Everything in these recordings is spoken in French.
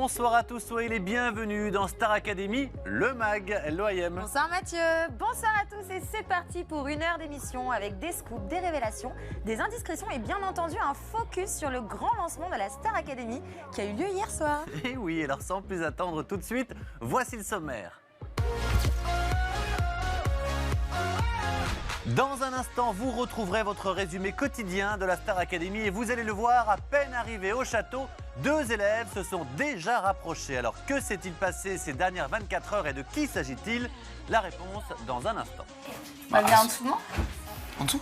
Bonsoir à tous, soyez les bienvenus dans Star Academy, le MAG. Hello IM. Bonsoir Mathieu, bonsoir à tous et c'est parti pour une heure d'émission avec des scoops, des révélations, des indiscrétions et bien entendu un focus sur le grand lancement de la Star Academy qui a eu lieu hier soir. Et oui, alors sans plus attendre tout de suite, voici le sommaire. Dans un instant, vous retrouverez votre résumé quotidien de la Star Academy et vous allez le voir, à peine arrivés au château, 2 élèves se sont déjà rapprochés. Alors que s'est-il passé ces dernières 24 heures et de qui s'agit-il? La réponse dans un instant. Bah bien en dessous, non? En dessous?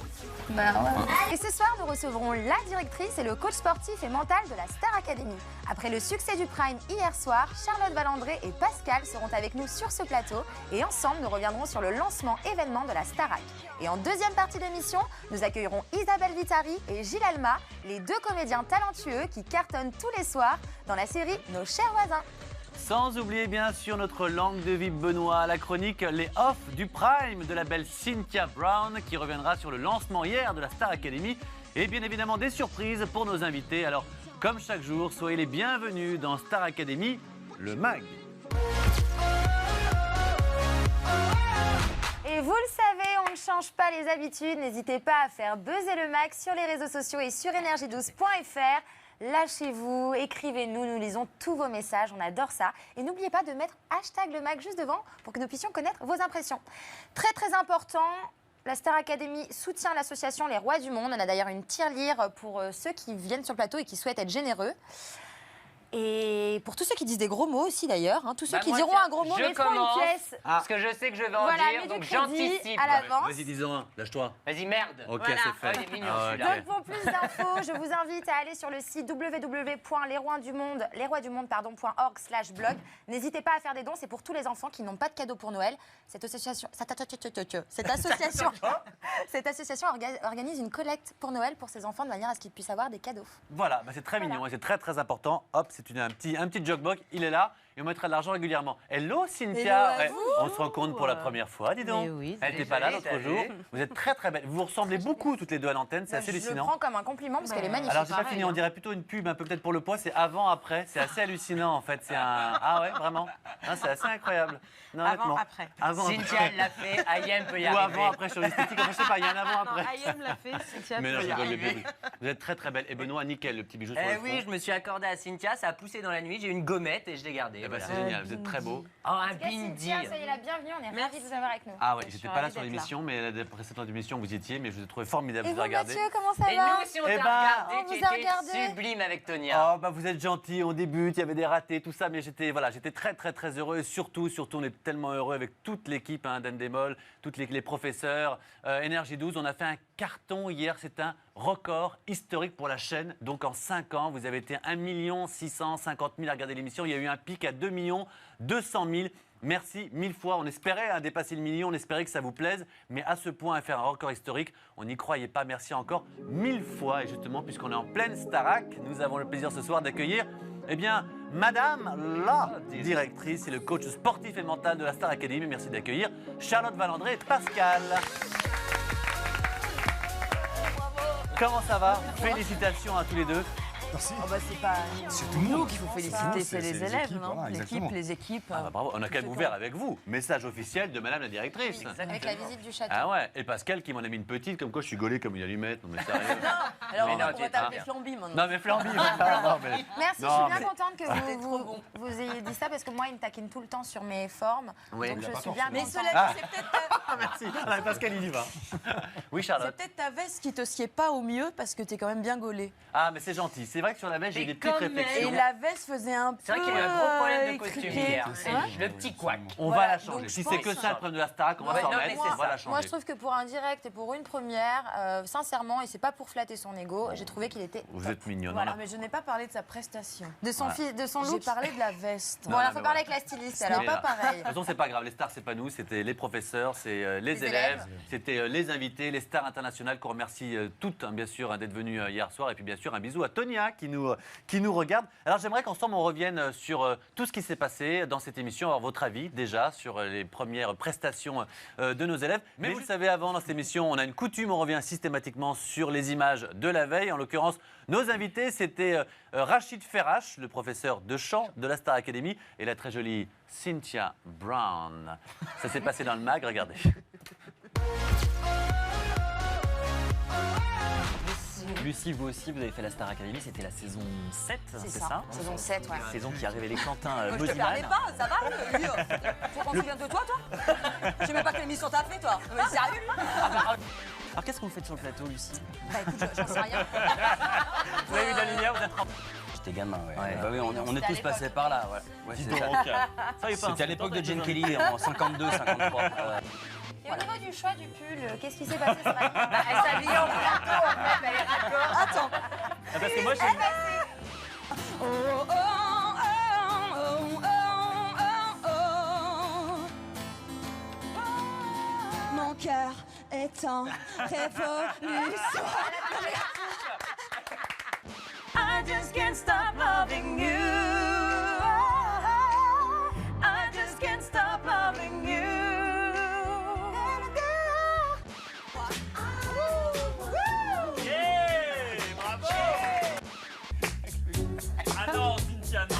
Bah ouais. Et ce soir, nous recevrons la directrice et le coach sportif et mental de la Star Academy. Après le succès du Prime hier soir, Charlotte Valandré et Pascal seront avec nous sur ce plateau et ensemble, nous reviendrons sur le lancement événement de la Starac. Et en deuxième partie d'émission, nous accueillerons Isabelle Vitari et Gilles Alma, les 2 comédiens talentueux qui cartonnent tous les soirs dans la série Nos chers voisins. Sans oublier bien sûr notre langue de vie Benoît, la chronique Les Off du Prime de la belle Cynthia Brown qui reviendra sur le lancement hier de la Star Academy et bien évidemment des surprises pour nos invités. Alors comme chaque jour, soyez les bienvenus dans Star Academy, le MAG. Et vous le savez, on ne change pas les habitudes. N'hésitez pas à faire buzzer le max sur les réseaux sociaux et sur énergie12.fr. Lâchez-vous, écrivez-nous, nous lisons tous vos messages, on adore ça. Et n'oubliez pas de mettre hashtag le MAG juste devant pour que nous puissions connaître vos impressions. Très très important, la Star Academy soutient l'association Les Rois du Monde. On a d'ailleurs une tirelire pour ceux qui viennent sur le plateau et qui souhaitent être généreux. Et pour tous ceux qui disent des gros mots aussi d'ailleurs, hein, tous ceux qui diront un gros mot, mettront une pièce. Parce que je sais que je vais en Voilà, dire, mets donc du crédit j'anticipe. à l'avance. Vas-y, dis-en un, lâche-toi. Vas-y, merde. Ok, Voilà. c'est fait. Il est mignon, Ah, celui-là. ok. Donc pour plus d'infos, je vous invite à aller sur le site www.lesroisdumonde.org/blog. N'hésitez pas à faire des dons, c'est pour tous les enfants qui n'ont pas de cadeaux pour Noël. Cette association organise une collecte pour Noël pour ces enfants de manière à ce qu'ils puissent avoir des cadeaux. Voilà, bah c'est très Voilà. mignon et c'est très très important. Hop, c'est un petit jogbox, il est là et on mettra de l'argent régulièrement. Hello Cynthia. Hello à Ouais, vous. on se rencontre pour la première fois, dis donc. Mais oui, Elle n'était pas là l'autre Désolé, jour. Vous êtes très très belle. Vous vous ressemblez beaucoup toutes les deux à l'antenne, c'est assez Je le hallucinant. prends comme un compliment parce qu'elle est magnifique. Alors j'ai pas pareil, fini, on hein. dirait plutôt une pub un peu peut-être pour le poids, c'est avant-après, c'est assez hallucinant en fait. C'est un... Ah ouais, vraiment. Hein, c'est assez incroyable. Non, honnêtement. Après. Avant, Cynthia, elle l'a fait, Ayem peut y ou arriver. avant, après sur l'esthétique, enfin, je sais pas, il y a un avant-après. Ayem l'a fait, Cynthia Mais non, peut je y rigole, arriver. mais vous êtes très très belle. Et Benoît, nickel, le petit bijou sur le Eh front. oui, je me suis accordé à Cynthia, ça a poussé dans la nuit, j'ai eu une gommette et je l'ai gardée. Eh ben, voilà. c'est génial, vous êtes très beau. Oh, un En tout cas, bindi. Cynthia, soyez la bienvenue, on est ravis de vous avoir avec nous. Ah ouais, Je j'étais suis pas là ravie sur d'être l'émission, mais la précédente émission vous y étiez, mais je vous ai trouvé formidable, Et je vous vous ai regardé. Mathieu, comment ça Et va? nous aussi, on Eh t'a ben, regardé, on tu vous a étais regardé. sublime avec Tonia. Oh bah vous êtes gentil, on débute, il y avait des ratés, tout ça, mais j'étais très très très heureux et surtout on est tellement heureux avec toute l'équipe d'Endemol, toutes les professeurs, Énergie 12, on a fait un carton hier, c'est un record historique pour la chaîne, donc en 5 ans vous avez été 1 650 000 à regarder l'émission, il y a eu un pic à 2 200 000. Merci 1000 fois. On espérait dépasser le million, on espérait que ça vous plaise, mais à ce point, à faire un record historique, on n'y croyait pas. Merci encore 1000 fois. Et justement, puisqu'on est en pleine Starac, nous avons le plaisir ce soir d'accueillir, Madame la directrice et le coach sportif et mental de la Star Academy. Merci d'accueillir Charlotte Valandré et Pascal. Comment ça va? Félicitations à tous les deux. Merci. Oh bah c'est pas C'est tout le nous monde. qu'il faut C'est féliciter, nous, c'est c'est les les élèves, équipes, non? voilà, exactement. Les équipes. Ah bah bravo, on a quand même ouvert avec vous. Message officiel de Madame la directrice. Avec la visite du château. Ah ouais, et Pascal qui m'en a mis une petite, comme quoi je suis gaulé comme une allumette. Non mais sérieux. Alors Mais on non, va tu es t'appeler pas. Flamby maintenant. Non mais Flamby, non, mais... Merci, Non, je suis mais- bien contente que vous ayez dit ça parce que moi, il me taquine tout le temps sur mes formes. Oui, donc il a je pas suis tort, bien Mais contente. cela Ah. dit, c'est peut-être ta... Ah merci, ah, Pascal il y va. Oui Charlotte. c'est peut-être ta veste qui te sied pas au mieux parce que t'es quand même bien gaulé. Ah mais c'est gentil, c'est vrai que sur la veste j'ai Mais des petites quand même. réflexions. Et la veste faisait un peu. C'est vrai qu'il y a eu un gros problème de costume étriqué. hier. C'est Hein le petit couac. On Voilà, va la donc changer. je Si c'est pense- que ça le problème de la Starac, on va Ouais, s'en non, mais remettre, c'est on va ça. la changer. Moi, je trouve que pour un direct et pour une première, sincèrement, et c'est pas pour flatter son ego, j'ai trouvé qu'il était Vous top. êtes mignonne. Voilà, non, mais je n'ai pas parlé de sa prestation. De son Voilà. fils, de son J'ai look. parlé de la veste. Bon, Non, là, non, faut mais parler voilà. avec la styliste, Ce alors n'est pas pas- pareil. De toute façon, c'est pas grave. Les stars, c'est pas nous, c'était les professeurs, c'est c'était les élèves, c'était les invités, les stars internationales qu'on remercie toutes, hein, bien sûr, hein, d'être venues hier soir. Et puis, bien sûr, un bisou à Tonia qui nous regarde. Alors, j'aimerais qu'ensemble, on revienne sur tout ce qui s'est passé dans cette émission. Alors, votre avis, déjà, sur les premières prestations de nos élèves. Mais vous le savez, avant, dans cette émission, on a une coutume, on revient systématiquement sur les images de la veille. En l'occurrence, nos invités, c'était Rachid Ferrache, le professeur de chant de la Star Academy, et la très jolie Cynthia Brown. Ça s'est passé dans le mag, regardez. Lucie, vous aussi, vous avez fait la Star Academy, c'était la saison 7, c'est C'est ça, ça saison 7, ouais. Saison qui a révélé Quentin Je te parlais Mosiman. pas, ça va lui Faut qu'on se souvienne de toi, toi Je sais même pas quelle émission t'as fait, toi. Mais sérieux Alors qu'est-ce qu'on fait sur le plateau, Lucie? Bah écoute, j'en sais rien. Vous avez vu de la lumière, vous êtes rentré. J'étais gamin, ouais. Ouais. Bah oui, on est C'était à tous passés par là. Ouais, Dis c'est- donc. Ça y est pas C'était à un l'époque de sultan, Jane t'as Kelly en 52, 53. Et au niveau du choix du pull, qu'est-ce qui s'est passé ce matin Elle s'habille en plateau, en fait, elle est raccord. Attends. Ah, parce que moi, j'ai... Oh, oh, oh, oh, oh, oh. Mon cœur est en révolution. I just can't stop loving you. I just can't stop loving you. Yeah, bravo. Ah non, Cynthia, non.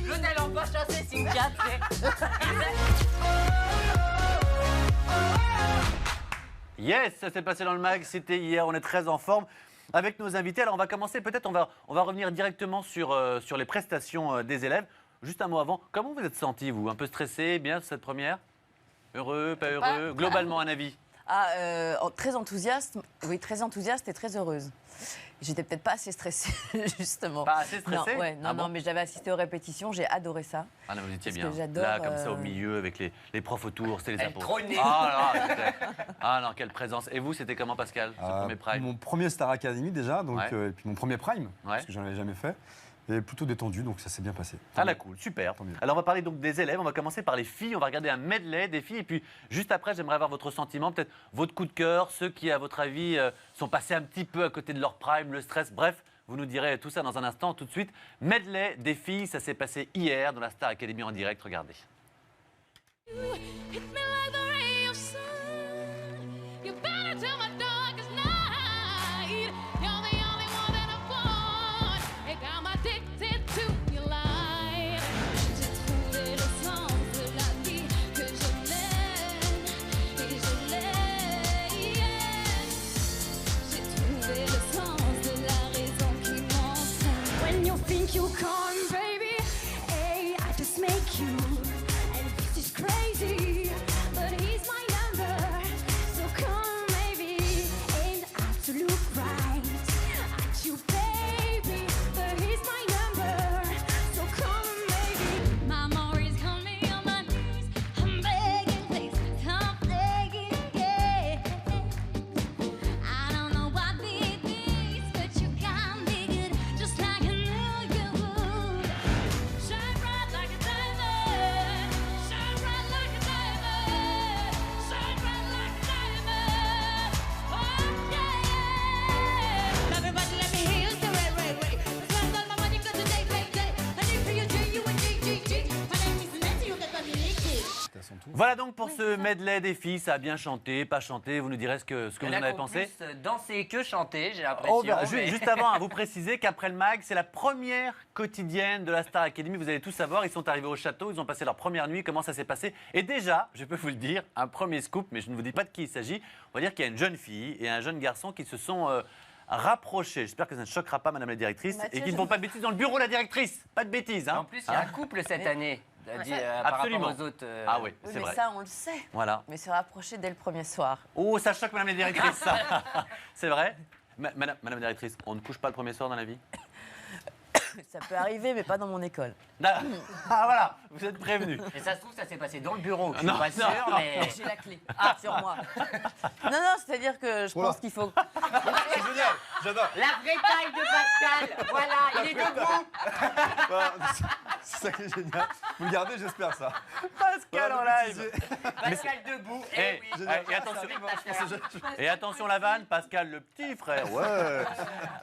L'autre, elle a encore chanté Cynthia, tu sais. Yes, ça s'est passé dans le mag, c'était hier, on est très en forme avec nos invités. Alors on va commencer, peut-être on va revenir directement sur les prestations des élèves. Juste un mot avant, comment vous êtes senti vous? Un peu stressé, bien cette première? Heureux, pas heureux? Globalement un avis? Très enthousiaste, oui, très enthousiaste et très heureuse. J'étais peut-être pas assez stressée, justement. Pas assez stressé? Non, ouais, non, Ah bon non, mais j'avais assisté aux répétitions, j'ai adoré ça. Ah non, vous étiez Parce bien. que j'adore, Là, comme ça, au milieu, avec les profs autour, c'était les Elle impôts. trônait. Ah non, quelle présence. Et vous, c'était comment, Pascal, ce premier prime? Mon premier Star Academy déjà, donc, Ouais. et puis mon premier prime, Ouais. parce que j'en avais jamais fait. Et plutôt détendu, donc ça s'est bien passé. Ah là, cool, super. Tant mieux. Alors, on va parler donc des élèves. On va commencer par les filles. On va regarder un medley des filles. Et puis, juste après, j'aimerais avoir votre sentiment, peut-être votre coup de cœur, ceux qui, à votre avis, sont passés un petit peu à côté de leur prime, le stress. Bref, vous nous direz tout ça dans un instant, tout de suite. Medley des filles, ça s'est passé hier dans la Star Academy en direct. Regardez. Hit me like the ray of sun. You better tell my darkest night. You're the only one that I want. Et car m'addicted to your light. J'ai trouvé le sens de la vie que je l'aime et je l'ai. J'ai trouvé le sens de la raison qui m'entraîne. When you think you come, baby, hey, I just make you. This is crazy, but he's my number. So come, maybe, and I to look right at you, baby. But he's my number. So come, maybe. My memory's coming on my knees. I'm begging, please, stop begging, yeah. I don't know what it is, but you got me good, just like I knew you would. Shine bright like a diamond. Shine bright like a diamond. Shine bright like a diamond. Oh yeah. Everybody let me hear you say ray. Spend all my money 'cause today payday. And if you G, you and G. My name is Nancy, you can call me Nikki. C'était à son tour. Voilà donc pour ce medley des filles. Ça a bien chanté, pas chanté. Vous nous direz ce que vous en avez pensé. Plus danser que chanter, j'ai l'impression. Oh, bah, mais- juste avant, à vous préciser qu'après le mag, c'est la première quotidienne de la Star Academy. Vous allez tout savoir. Ils sont arrivés au château, ils ont passé leur première nuit. Comment ça s'est passé? Et déjà, je peux vous le dire, un premier scoop, mais je ne vous dis pas de qui il s'agit. On va dire qu'il y a une jeune fille et un jeune garçon qui se sont rapprochés. J'espère que ça ne choquera pas, Madame la directrice, Mathieu, et qu'ils ne je- font pas de bêtises dans le bureau, la directrice. Pas de bêtises, hein? En plus, il y a un couple cette année. Dit, par Absolument. rapport aux autres. Ah oui, Oui, c'est mais vrai. ça, on le sait. Voilà. Mais se rapprocher dès le premier soir. Oh, ça choque, Madame la directrice, ça. C'est vrai? Madame la directrice, on ne couche pas le premier soir dans la vie? Ça peut arriver, mais pas dans mon école. Ah voilà, vous êtes prévenus. Et ça se trouve, ça s'est passé dans le bureau. Je suis Non, pas non, sûr, mais. J'ai la clé sur moi. Non, c'est-à-dire que je Voilà. pense qu'il faut. C'est génial, j'adore. La vraie taille de Pascal. Voilà, il est debout. Voilà, c'est ça qui est génial. Vous le gardez, j'espère ça. Pascal en Voilà, live. Pascal debout. Eh, Eh oui. et attention, et attention la vanne, Pascal le petit frère. Ouais.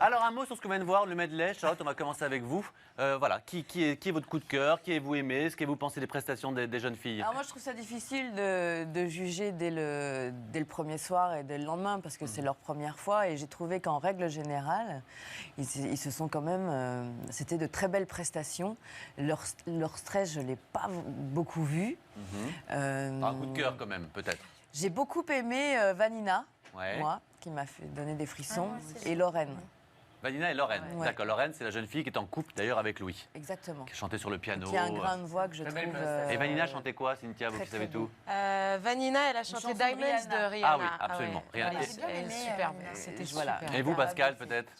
Alors un mot sur ce qu'on vient de voir, le medley. Charlotte, on va commencer avec vous. Voilà, qui est votre coup de cœur? Qui avez-vous aimé? Ce que vous pensez des prestations des jeunes filles? Alors moi, je trouve ça difficile de juger dès le premier soir et dès le lendemain parce que c'est leur première fois et j'ai trouvé qu'en règle générale, ils se sont quand même... c'était de très belles prestations. Leur stress, je ne l'ai pas beaucoup vu. Un coup de cœur quand même, peut-être. J'ai beaucoup aimé Vanina, Ouais. moi, qui m'a fait donner des frissons, Ah, moi aussi, et Lorraine. Vanina et Lorraine. Ouais. D'accord, Lorraine, c'est la jeune fille qui est en couple d'ailleurs avec Louis, Exactement. qui chantait sur le piano. Qui a un grain de voix que je Très belle trouve... prestation. Et Vanina chantait quoi, Cynthia, vous très, qui savez très tout? Vanina, elle a chanté chanson de Diamonds Rihanna. de Rihanna. Ah oui, absolument. ouais. Rihanna. Elle J'ai bien est aimé, superbe. Vanina. C'était Voilà. super. Et vous, Pascal, peut-être?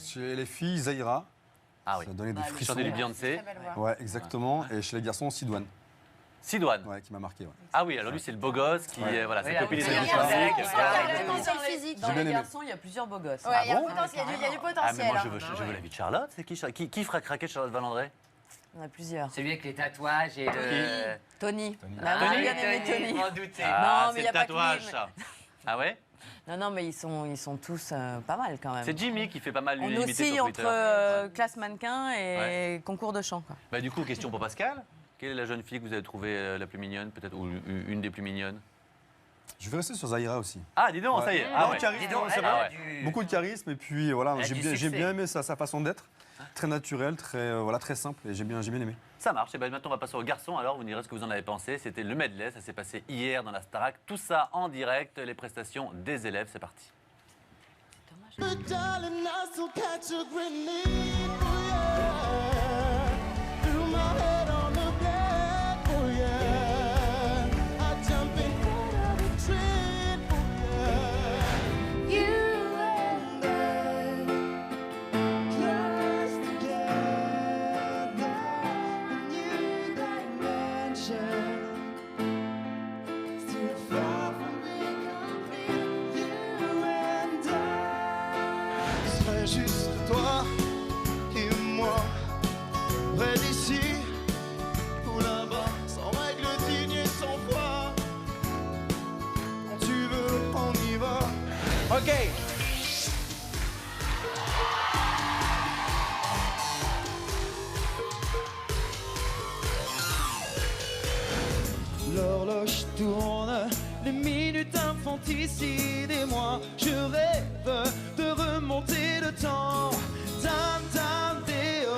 Chez les filles, Zahira. Ah oui. Ça a donné des Bah, frissons. Chantez du Beyoncé. Très belle voix. Ouais, exactement. Et chez les garçons, Sidoine. Sidoine. Ouais, qui m'a marqué. Ouais. Ah oui, alors lui, c'est le beau gosse qui, voilà, sa Oui, copine est oui, de oui, musique. oui, oui, Il y a le potentiel physique. Dans J'ai bien les aimé. garçons, il y a plusieurs beaux gosses. Ouais, il y a du potentiel. Il y a du Ah mais potentiel. moi, hein. je veux la vie de Charlotte. C'est qui fera craquer Charlotte Valandré? Il y en a plusieurs. Celui avec les tatouages et le. Tony. Tony. Ah, moi, j'ai bien aimé Tony, Tony. m'en doutais. Ah, mais c'est y a le pas que lui, tatouage, mais- ça. Ah ouais? Non, mais ils sont tous pas mal quand même. C'est Jimmy qui fait pas mal On l'unanimité oscille sur entre Twitter. classe mannequin et concours de chant. Quoi. Bah, du coup, question pour Pascal. Quelle est la jeune fille que vous avez trouvée la plus mignonne, peut-être, ou une des plus mignonnes? Je vais rester sur Zahira aussi. Ah, dis donc, Ouais. ça y est. Ah Ah ouais. ouais. Charisme, Dis donc, c'est elle vrai. a du- Beaucoup de charisme et puis voilà, Elle a j'ai du bien, succès. aimé sa façon d'être, très naturelle, très simple et j'ai bien aimé. Ça marche. Et ben maintenant, on va passer aux garçons. Alors, vous nous direz ce que vous en avez pensé. C'était le medley. Ça s'est passé hier dans la Starac. Tout ça en direct. Les prestations des élèves. C'est parti. But darling, I still catch a grenade, oh yeah. Through my head on the bed, oh yeah. I jump in head of a train, oh yeah. You and I, close together, a new dimension. Still far from being complete, you and I. Ce serait juste toi et moi, près d'ici ou là-bas, sans règles dignes et sans foi. Quand tu veux, on y va. Ok. L'horloge tourne, les minutes infanticides et moi je rêve de remonter le temps. Dam dam déo.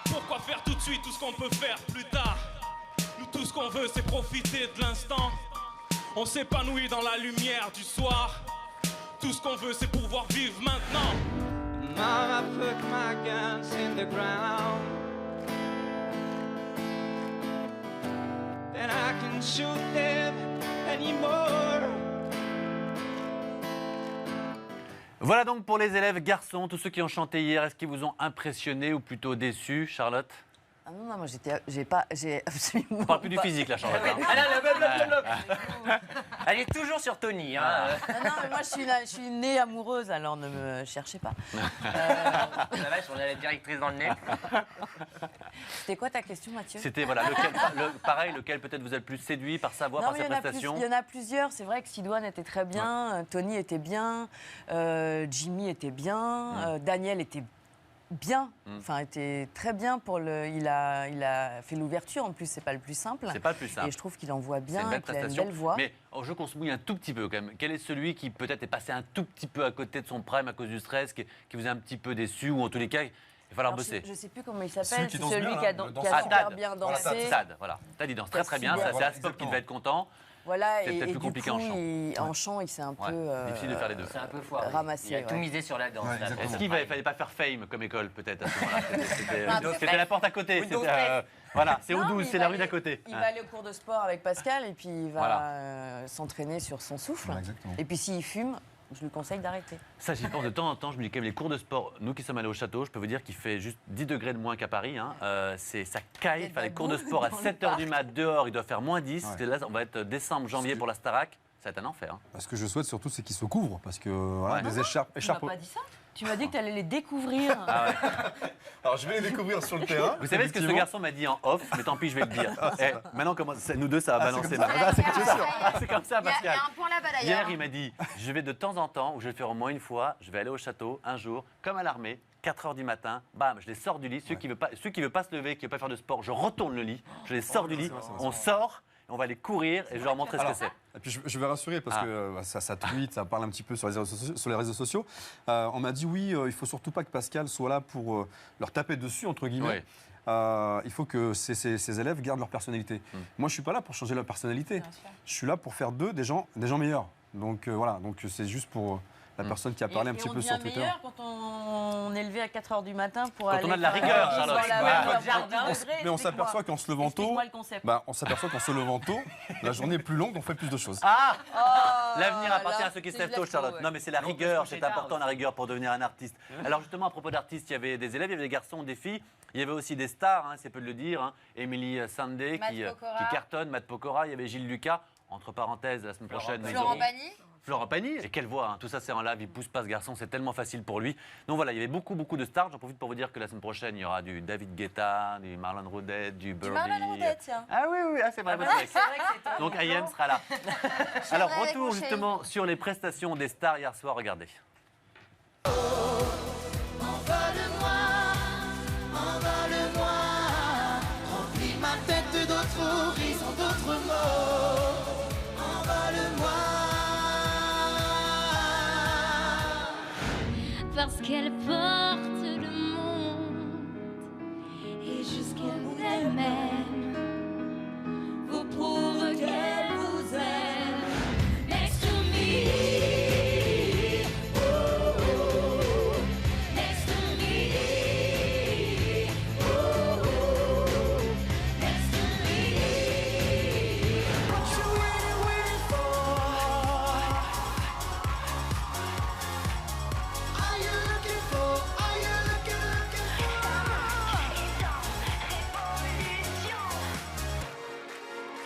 Pourquoi faire tout de suite tout ce qu'on peut faire plus tard? Nous tout ce qu'on veut c'est profiter de l'instant. On s'épanouit dans la lumière du soir. Tout ce qu'on veut c'est pouvoir vivre maintenant. Mama put my guns in the ground. Then I can shoot them anymore. Voilà donc pour les élèves garçons. Tous ceux qui ont chanté hier, est-ce qu'ils vous ont impressionné ou plutôt déçu, Charlotte? Ah non, moi j'ai absolument. On parle plus du physique, là, Charlotte. hein. Ah là, blablabla. Elle est toujours sur Tony. Hein. Non, mais moi je suis née amoureuse, alors ne me cherchez pas. La vache, on a la directrice dans le nez. C'était quoi ta question, Mathieu? C'était, voilà, pareil, lequel peut-être vous a le plus séduit par sa voix, Non, par mais ses il prestations? y en a plusieurs. C'est vrai que Sidoine était très bien, Tony était bien, Jimmy était bien, Daniel était bien, enfin était très bien pour le. Il a fait l'ouverture. En plus, c'est pas le plus simple. C'est pas le plus simple. Et je trouve qu'il envoie C'est bien, une belle qu'il a une prestation. belle voix. Mais au jeu qu'on se mouille un tout petit peu quand même. Quel est celui qui peut-être est passé un tout petit peu à côté de son prime à cause du stress, qui vous a un petit peu déçu ou en tous les cas, il va falloir Alors, bosser? je sais plus comment il Celui s'appelle. qui C'est danse celui bien, qui a, là, le qui a danseur. super Tad. bien Voilà, dansé. Sad, voilà. Tad, il danse très très bien. Super. C'est Aspop qui devait être content. Voilà, C'est peut-être et plus du compliqué coup, en chant. en chant, il s'est un Ouais, peu difficile de faire les deux. C'est un peu foiré. Ramassé, Il a tout ouais. misé sur la danse. Ouais, là. exactement. Est-ce qu'il ne fallait pas faire Fame comme école, peut-être, à ce moment-là? Windows C'était la porte à côté. Windows C'était, voilà, c'est au Non, 12, mais c'est il la va rue aller- d'à côté. Il va aller au cours de sport avec Pascal et puis il va Voilà. s'entraîner sur son souffle. Voilà, exactement. Et puis s'il fume, je lui conseille d'arrêter. Ça, j'y pense de temps en temps. Je me dis quand même, les cours de sport, nous qui sommes allés au château, je peux vous dire qu'il fait juste 10 degrés de moins qu'à Paris. Hein. Ça caille. Faire les cours de sport à 7h du mat dehors, il doit faire moins 10. Ouais. Là, on va être décembre, janvier pour la Starac. Ça va être un enfer. Hein. Ce que je souhaite surtout, c'est qu'ils se couvrent. Parce que voilà, des écharpes. Tu m'as pas dit ça? Tu m'as dit que tu allais les découvrir. Alors, je vais les découvrir sur le terrain. Vous savez ce que ce garçon m'a dit en off, mais tant pis, je vais le dire. Maintenant, nous deux, ça va balancer. comme ça. maintenant. C'est comme ça, Il y a Pascal. un point là-bas d'ailleurs. Hier, il m'a dit, je vais de temps en temps, ou je vais le faire au moins une fois, je vais aller au château un jour, comme à l'armée, 4h du matin, bam, je les sors du lit. Ceux qui ne veulent pas se lever, qui ne veulent pas faire de sport, je retourne le lit, je les sors du lit, on sort, on va aller courir et je vais leur montrer ce que c'est. Et puis je vais rassurer parce que ça tweet, ça parle un petit peu sur les réseaux sociaux. On m'a dit oui, il faut surtout pas que Pascal soit là pour leur taper dessus, entre guillemets. Il faut que ces élèves gardent leur personnalité. Moi, je suis pas là pour changer leur personnalité. Je suis là pour faire d'eux des gens meilleurs. Donc voilà, donc c'est juste pour la personne qui a parlé un petit peu sur Twitter. Meilleur quand on est levé à 4h du matin pour Quand aller on a de la rigueur, Charlotte. Mais on s'aperçoit qu'en se levant tôt, la journée est plus longue, on fait plus de choses. L'avenir appartient à ceux qui se lèvent tôt, Charlotte. ouais. Non, mais c'est la rigueur, c'est important la rigueur pour devenir un artiste. Alors justement, à propos d'artistes, il y avait des élèves, il y avait des garçons, des filles, il y avait aussi des stars, hein, c'est peu de le dire. Hein. Émilie Sandé qui cartonne, Matt Pokora, il y avait Gilles Lucas, entre parenthèses, la semaine prochaine. Florent Pagny, et quelle voix, hein. Tout ça c'est en live, il pousse pas ce garçon, c'est tellement facile pour lui. Donc voilà, il y avait beaucoup de stars. J'en profite pour vous dire que la semaine prochaine, il y aura du David Guetta, du Marlon Rodette, du Birdie. Marlon Rodette, tiens. Ah oui, c'est vrai. C'est vrai que c'est toi. Donc IM sera là. Alors retour justement sur les prestations des stars hier soir, regardez. Envole-moi, remplis ma tête d'autres horizons, d'autres mots. Envole-moi. Parce qu'elle porte le monde et jusqu'elle elle-même vous prouve qu'elle vous aime. Next to me, ooh, next to me, ooh, next to me. What you waiting for? Are you looking for? Are you looking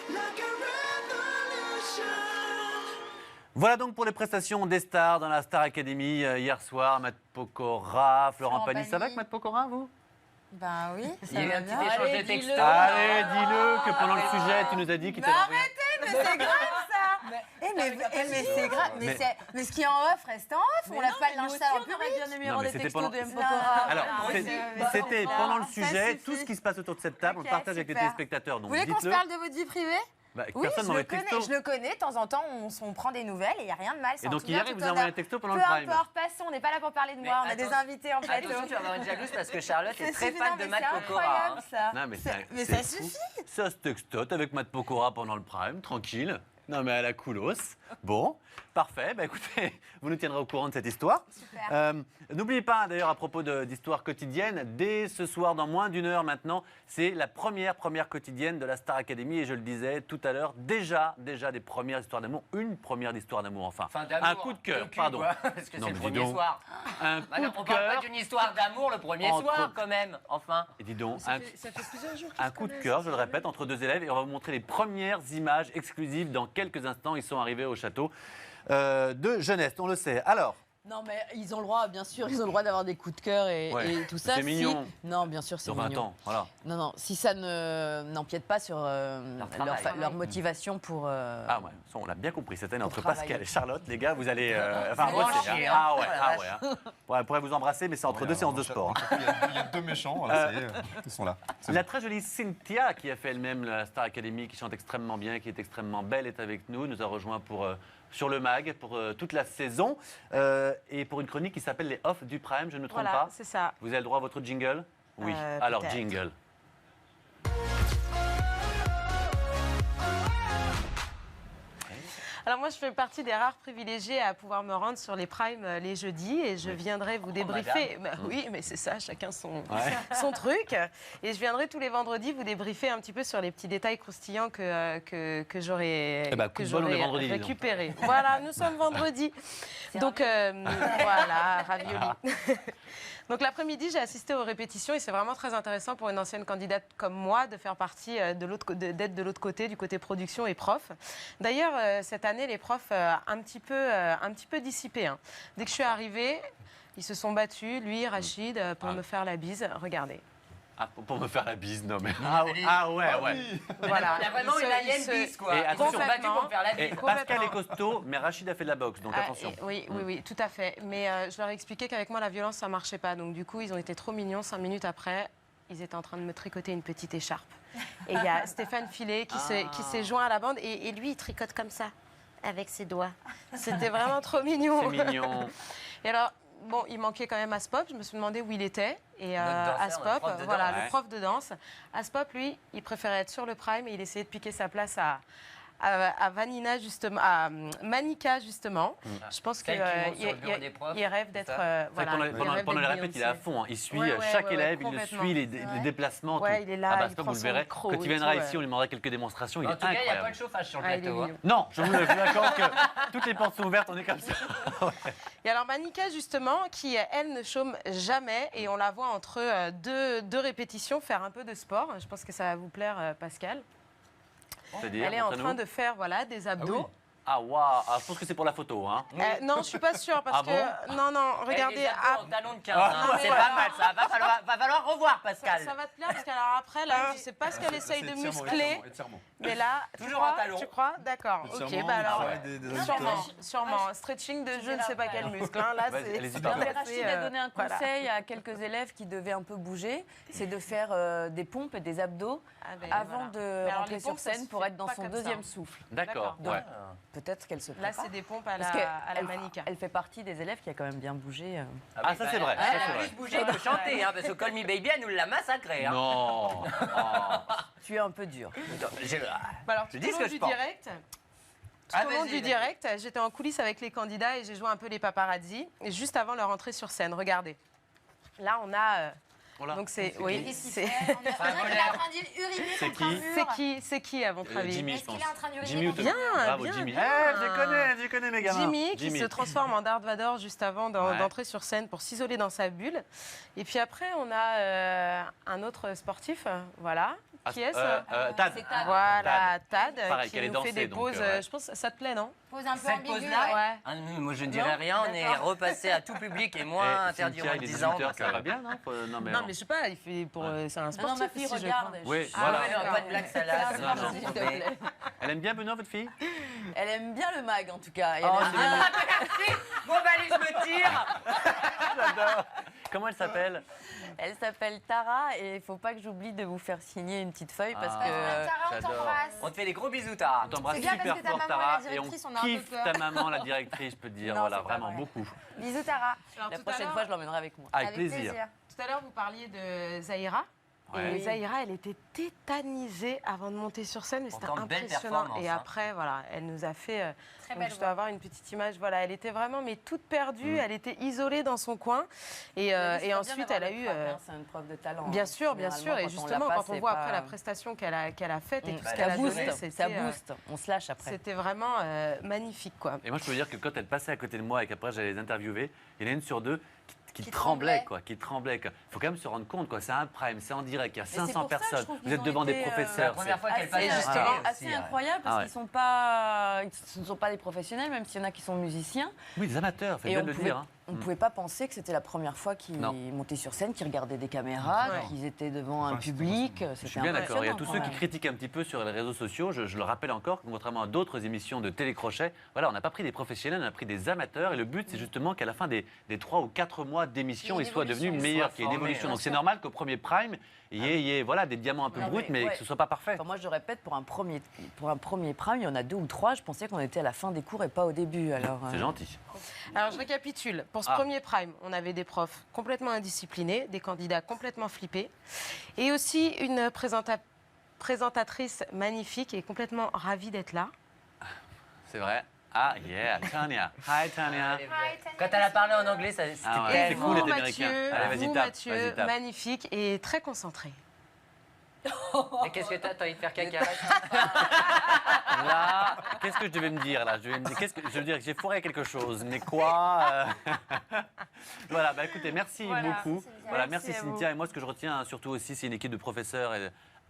like a revolution? Voilà donc pour les prestations des stars dans la Star Academy hier soir. Matt Pokora, Florent Pagny. Ça va avec Matt Pokora, vous? Ben oui. Il y a eu un petit échange de textos. Allez, dis-le que pendant le sujet, tu nous as dit qu'il t'avait envoyé. Mais c'est grave ça. Mais c'est grave. Mais ce qui est en off reste en off. On lave pas le linge sale en public. bien aimé Non, avoir mais des c'était textos pendant- de M. Pokora. Alors, c'était pendant le Ça sujet, suffit. tout ce qui se passe autour de cette table, on le Ok, partage avec les super. téléspectateurs. Vous Donc voulez qu'on se dites-le. parle de votre vie privée? Bah, Oui, personne je m'envoie le de connais. texto. Je le connais. De temps en temps, on prend des nouvelles et il n'y a rien de mal. Et donc hier, il vous a envoyé un texto pendant Peu le prime. importe, passons. On n'est pas là pour parler de Mais moi. On a des attention- invités en plateau. Attention, tu vas avoir une jalouse parce que Charlotte est Ça très suffit, fan non, de mais Matt c'est Pokora. incroyable, hein. ça. Non, mais Mais c'est ça fou. suffit. Ça se textote avec Matt Pokora pendant le prime, tranquille. Non, mais à la coolos. Bon, parfait. Bah, écoutez, vous nous tiendrez au courant de cette histoire. Super. N'oubliez pas, d'ailleurs, à propos d'histoire quotidienne, dès ce soir, dans moins d'une heure maintenant, c'est la première quotidienne de la Star Academy. Et je le disais tout à l'heure, déjà des premières histoires d'amour. Une première histoire d'amour, enfin. Enfin, d'amour. Un coup de cœur, Au cul, pardon. quoi, parce que Non, c'est mais le dis premier donc. soir. Un Bah coup non, de on parle cœur. pas d'une histoire d'amour le premier Entre- soir, quand même. Enfin. Et dis donc, Ça fait plusieurs jours qu'ils un se coup de connaissent, cœur, je le c'est répète, entre deux élèves. Et on va vous montrer les premières images exclusives dans quelques instants. Ils sont arrivés au château de Jeunesse, on le sait. Alors, Non, mais ils ont le droit, bien sûr, ils ont le droit d'avoir des coups de cœur et, Ouais. et tout ça. C'est mignon. Non, bien sûr, c'est sur 20 mignon. ans, voilà. Non, si ça n'empiète pas sur travail. leur motivation pour. Ah ouais, ça, on l'a bien compris. Cette année, Pour entre travailler. Pascal et Charlotte, les gars, vous allez Vous bosser. chier, Hein. hein. Ah ouais, Oh la ah ouais. Hein. Ouais, on pourrait vous embrasser, mais c'est entre deux séances de sport. Hein. Il y a deux méchants, voilà, ça y est, ils sont là. C'est La très jolie Cynthia, qui a fait elle-même la Star Academy, qui chante extrêmement bien, qui est extrêmement belle, est avec nous. Nous a rejoint sur le mag pour toute la saison et pour une chronique qui s'appelle Les Off du Prime, je ne me trompe Voilà, pas. c'est ça. Vous avez le droit à votre jingle? Oui. Alors, peut-être. jingle. Alors moi, je fais partie des rares privilégiés à pouvoir me rendre sur les primes les jeudis et je viendrai vous débriefer. Bah, oui, mais c'est ça, chacun son truc. Et je viendrai tous les vendredis vous débriefer un petit peu sur les petits détails croustillants que j'aurais récupérés. Voilà, nous sommes vendredi. Donc voilà, ravioli. Donc l'après-midi, j'ai assisté aux répétitions et c'est vraiment très intéressant pour une ancienne candidate comme moi de faire partie d'être de l'autre côté, du côté production et prof. D'ailleurs, cette année, les profs un petit peu dissipés. Hein. Dès que je suis arrivée, ils se sont battus, lui, Rachid, pour me faire la bise. Regardez. Ah, pour me faire la bise, non mais. Ah ouais. Voilà. Il y a vraiment une alien bise, quoi. Et attention, Ils sont battus pour me faire la bise. Pascal est costaud, mais Rachid a fait de la boxe, donc attention. Oui, tout à fait. Mais je leur ai expliqué qu'avec moi, la violence, ça marchait pas. Donc du coup, ils ont été trop mignons. 5 minutes après, ils étaient en train de me tricoter une petite écharpe. Et il y a Stéphane Filet qui s'est joint à la bande. Et lui, il tricote comme ça, avec ses doigts. C'était vraiment trop mignon. C'est mignon. Et alors, bon, il manquait quand même Aspop. Je me suis demandé où il était. Et Aspop, voilà, le prof de danse. Aspop, lui, il préférait être sur le prime et il essayait de piquer sa place à Vanina, justement, à Manika, justement. Je pense qu'il rêve d'être. Pendant les répètes, il est à fond. Hein. Il suit chaque élève, il le suit, les déplacements. Ouais, il est là, il vous prend le son verrez. micro. Quand il viendra ici, on lui demandera quelques démonstrations. Il est incroyable. En tout cas, il n'y a pas de chauffage sur le plateau. Non, je vous accorde que toutes les portes sont ouvertes, on est comme ça. Et alors Manika, justement, qui, elle, ne chôme jamais. Et on la voit entre deux répétitions faire un peu de sport. Je pense que ça va vous plaire, Pascal. Elle est en train de faire des abdos. Ah waouh, je pense que c'est pour la photo, hein. Non, je suis pas sûre parce que non, regardez. Talon de 15, c'est pas mal, ça va falloir revoir, Pascal. Ça va te plaire parce qu'alors après là, je sais pas ce qu'elle essaye de muscler, mais là, tu crois, d'accord. Ok, bah alors sûrement stretching de je ne sais pas quel muscle. Là, c'est. Rachid a donné un conseil à quelques élèves qui devaient un peu bouger, c'est de faire des pompes et des abdos avant de rentrer sur scène pour être dans son deuxième souffle. D'accord. Peut-être qu'elle se prépare. Là, c'est des pompes à la Manika. Elle fait partie des élèves qui a quand même bien bougé. Ah, ça c'est vrai. Elle a plus bougé que chanter, parce que Call Me Baby, elle nous l'a massacré. Non. Tu es un peu dur. Alors, tout au long du direct, j'étais en coulisses avec les candidats et j'ai joué un peu les paparazzi. Et juste avant leur entrée sur scène, regardez. Là, on a... Donc c'est c'est qui à votre avis? Jimmy, je pense. Jimmy, bien. Jimmy. Je connais mes gamins. Jimmy qui se transforme en Darth Vader juste avant d'entrer sur scène pour s'isoler dans sa bulle. Et puis après on a un autre sportif, voilà. Qui est-ce? Tad. Voilà, Tad, pareil, qui nous fait des poses. Je pense ça te plaît, non? Pose un peu cette ambiguë. pose-là, moi je ne dirais rien, on est repassé à tout public et moi interdit aux 10 ans. Ça va bien, non? Non, mais je sais pas, il fait pour c'est un sportif. Non, ma fille aussi, regarde. Oui, Voilà. Pas de blague salace. S'il te plaît. Elle aime bien Benoît, votre fille? Elle aime bien le mag en tout cas. Et Oh, elle aime bien... merci. Bon, bah allez, je me tire. J'adore. Comment elle s'appelle? Elle s'appelle Tara et il faut pas que j'oublie de vous faire signer une petite feuille parce que... Tara, on t'embrasse. On te fait des gros bisous, Tara. On t'embrasse C'est bien parce super que ta fort, maman, Tara, la et on directrice, on a un peu kiffe peur. ta maman, la directrice, je peux te dire, Non, voilà, c'est pas vraiment vrai. beaucoup. Bisous Tara. Alors, La tout à prochaine l'heure- fois, je l'emmènerai avec moi. Avec plaisir. Tout à l'heure, vous parliez de Zahira. Ouais. Et Zahira, elle était tétanisée avant de monter sur scène, mais c'était Pourtant, belle impressionnant. performance, Et hein. après, voilà, elle nous a fait. Très donc, belle je dois voix. avoir une petite image. Voilà, elle était vraiment, mais toute perdue. Elle était isolée dans son coin. Et ensuite, elle a eu. C'est une preuve de talent. Bien sûr, bien sûr. Et justement, quand on voit après la prestation prestation qu'elle a faite et tout ce ça qu'elle a booste, donné, ça booste. On se lâche après. c'était vraiment magnifique, quoi. Et moi, je peux vous dire que quand elle passait à côté de moi et qu'après j'allais les interviewer, il y en a une sur deux qui tremblait. tremblait, quoi. Qui tremblait. Il faut quand même se rendre compte, quoi. C'est un prime, c'est en direct, il y a c'est 500 pour ça, je personnes. trouve Vous qu'ils êtes ont devant des été, professeurs. La première fois qu'elle passe C'est à la justement télé assez aussi, incroyable parce Ah ouais. qu'ils sont pas, ce ne sont pas des professionnels, même s'il y en a qui sont musiciens. Oui, des amateurs, c'est Et bien on de le pouvait, dire. Hein. on pouvait pas penser que c'était la première fois qu'ils Non. montaient sur scène, qu'ils regardaient des caméras, Ouais. qu'ils étaient devant un Ouais, c'était public. Je suis bien d'accord. Il y a tous ceux qui critiquent un petit peu sur les réseaux sociaux. Je le rappelle encore, contrairement à d'autres émissions de télécrochet, voilà, on n'a pas pris des professionnels, on a pris des amateurs. Et le but, c'est justement qu'à la fin des 3 ou 4 mois d'émission, Il y ait ils une soient devenus évolution, meilleurs, soient qu'il y ait une formés, évolution. bien Donc c'est sûr. normal qu'au premier prime, il y ait voilà, des diamants un peu Non, bruts, mais ouais. que ce ne soit pas parfait. Enfin, moi, je répète, pour un premier prime, il y en a 2 ou 3. Je pensais qu'on était à la fin des cours et pas au début. Alors, C'est gentil. Alors, je récapitule. Pour ce premier prime, on avait des profs complètement indisciplinés, des candidats complètement flippés, et aussi une présentatrice magnifique et complètement ravie d'être là. C'est vrai. Ah, yeah, Tania. Hi, Tania. Quand elle a parlé en anglais, c'était Ah ouais, Et c'est vous, cool d'être Mathieu, américain. Allez, vas-y, vous, tape, Mathieu, vas-y, tape. magnifique et très concentré. Mais qu'est-ce que t'as envie de faire caca Là, qu'est-ce que je devais me dire là? Je veux dire que j'ai foiré quelque chose, mais quoi? Voilà, bah écoutez, merci beaucoup. Voilà, merci Cynthia. Et moi, ce que je retiens surtout aussi, c'est une équipe de professeurs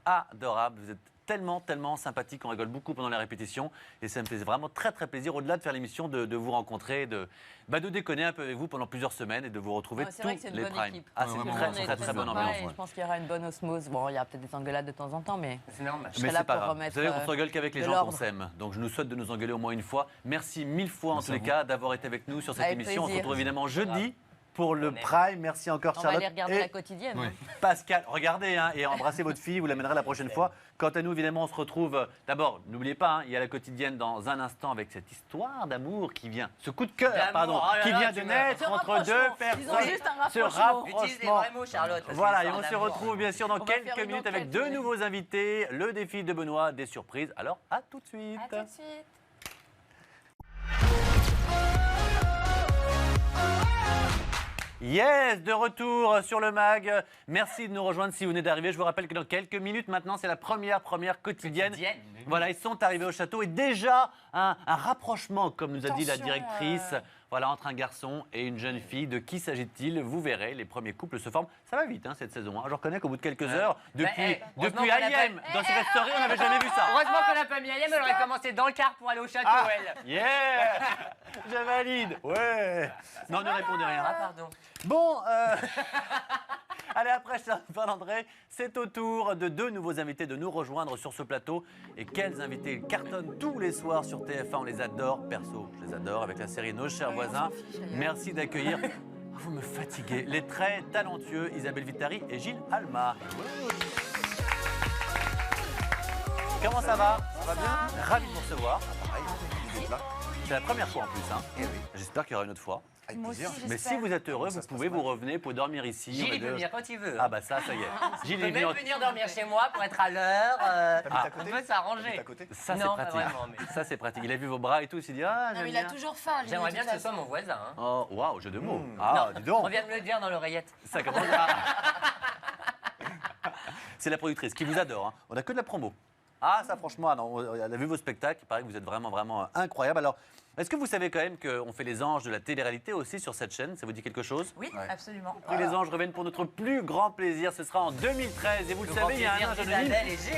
adorables. Vous êtes tellement sympathiques, on rigole beaucoup pendant les répétitions. Et ça me fait vraiment très plaisir, au-delà de faire l'émission, de vous rencontrer, de déconner un peu avec vous pendant plusieurs semaines et de vous retrouver tous les primes. Ah, c'est une très bonne ambiance. Je pense qu'il y aura une bonne osmose. Bon, il y a peut-être des engueulades de temps en temps, mais C'est normal. je Mais serai là c'est pas pour grave. remettre Vous savez, on se rigole qu'avec les de gens qu'on l'ordre. s'aime. Donc je nous souhaite de nous engueuler au moins une fois. Merci 1000 fois en tous les cas d'avoir été avec nous sur cette Avec émission. On se plaisir. retrouve évidemment jeudi pour le Prime. Merci encore On va Charlotte. aller regarder et la quotidienne. hein. Pascal, regardez hein, et embrassez votre fille, vous l'amènerez la prochaine fois. Quant à nous, évidemment, on se retrouve. D'abord, n'oubliez pas, hein, il y a la quotidienne dans un instant avec cette histoire d'amour qui vient, ce coup de cœur, D'amour, pardon, oh là qui là, vient tu de me- naître Ce entre deux rapprochement. personnes. Ils ont juste un Ce rapprochement. Utilise des rapprochement. vrais mots, Charlotte. parce que Voilà, c'est et on un se amour. retrouve bien sûr dans On va quelques faire une minutes avec enquête, deux oui. nouveaux invités, le défi de Benoît, des surprises. Alors, à tout de suite. À tout de suite. Yes, de retour sur le mag. Merci de nous rejoindre si vous venez d'arriver. Je vous rappelle que dans quelques minutes maintenant, c'est la première quotidienne. Voilà, ils sont arrivés au château et déjà un rapprochement, comme nous a dit la Attention, directrice, voilà, entre un garçon et une jeune fille. De qui s'agit-il? Vous verrez, les premiers couples se forment. Ça va vite hein, cette saison. Hein. Je reconnais qu'au bout de quelques heures, depuis heureusement qu'on l'a IM, dans cette story, on n'avait jamais vu ça. Heureusement qu'on n'a pas mis Aliam, elle aurait commencé dans le car pour aller au château, Ah, elle. yeah, je valide. Ouais. Non, ne répondez rien. Ah, pardon. Bon, allez, après Charles-André, c'est au tour de deux nouveaux invités de nous rejoindre sur ce plateau. Et quels invités ils cartonnent tous les soirs sur TF1, on les adore. Perso, je les adore avec la série Nos chers voisins. Merci d'accueillir, vous me fatiguez, les très talentueux Isabelle Vittari et Gilles Alma. Comment ça va? Ça va bien? Ravi de vous recevoir. Pareil, d'être là. C'est la première fois en plus. Hein. J'espère qu'il y aura une autre fois. Moi aussi, Mais si vous êtes heureux, vous pouvez vous revenir pour dormir ici. Gilles, on va il peut dire- venir quand il veut. Ah bah ça y est. Gilles Il est peut venu. même venir dormir chez moi pour être à l'heure. Ah, On peut s'arranger. Ça c'est Non, pas pratique. vraiment, mais- Ça c'est pratique. Il a vu vos bras et tout, il s'est dit ah Non, j'aime mais il a bien. toujours faim. lui, J'aimerais de bien toute que ce soit façon. mon voisin. hein. Oh waouh, jeu de mots. Ah dis donc. On vient de me le dire dans l'oreillette. Ça commence à... C'est la productrice qui vous adore. Hein. On n'a que de la promo. Ah ça franchement, ah non, elle a vu vos spectacles. Il paraît que vous êtes vraiment incroyable. Alors. Est-ce que vous savez quand même qu'on fait les anges de la télé-réalité aussi sur cette chaîne? Ça vous dit quelque chose? Oui, absolument. Et les anges reviennent pour notre plus grand plaisir. Ce sera en 2013. Et vous le savez, il y a un ange anonyme.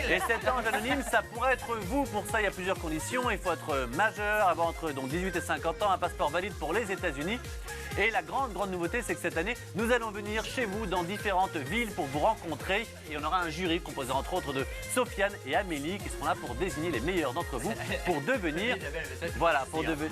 Et cet ange anonyme, ça pourrait être vous. Pour ça, il y a plusieurs conditions. Il faut être majeur, avoir entre donc 18 et 50 ans, un passeport valide pour les États-Unis. Et la grande nouveauté, c'est que cette année, nous allons venir chez vous dans différentes villes pour vous rencontrer. Et on aura un jury composé entre autres de Sofiane et Amélie qui seront là pour désigner les meilleurs d'entre vous pour devenir, voilà, pour devenir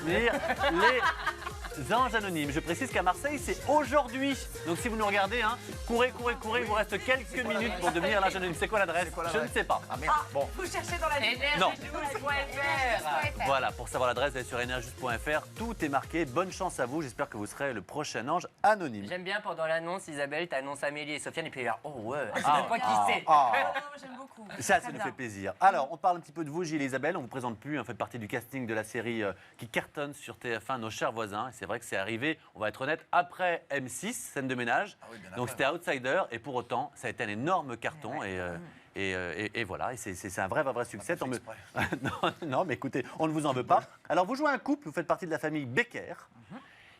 les anges anonymes. Je précise qu'à Marseille, c'est aujourd'hui. Donc si vous nous regardez, hein, courez, il vous reste quelques minutes pour devenir l'ange anonyme. C'est quoi l'adresse? Je ne sais pas. Ah, Bon. vous cherchez dans la vie. Non. Énergie12.fr. Voilà, pour savoir l'adresse, allez sur énergie.fr. Tout est marqué. Bonne chance à vous. J'espère que vous serez le prochain ange anonyme. J'aime bien pendant l'annonce, Isabelle, t'annonces Amélie et Sofiane et puis là, oh ouais, je sais Ah, même pas qui c'est. J'aime beaucoup. Ça Très nous bien. fait plaisir. Alors, on parle un petit peu de vous, Gilles et Isabelle. On vous présente plus. On fait partie du casting de la série qui cartonne sur TF1, Nos chers voisins. Et c'est vrai que c'est arrivé, on va être honnête, après M6, scène de ménage. Donc c'était Outsider. Et pour autant, ça a été un énorme carton. Et voilà, et c'est un vrai succès. Tant mieux. non, mais écoutez, on ne vous en veut pas. Alors, vous jouez un couple, vous faites partie de la famille Becker.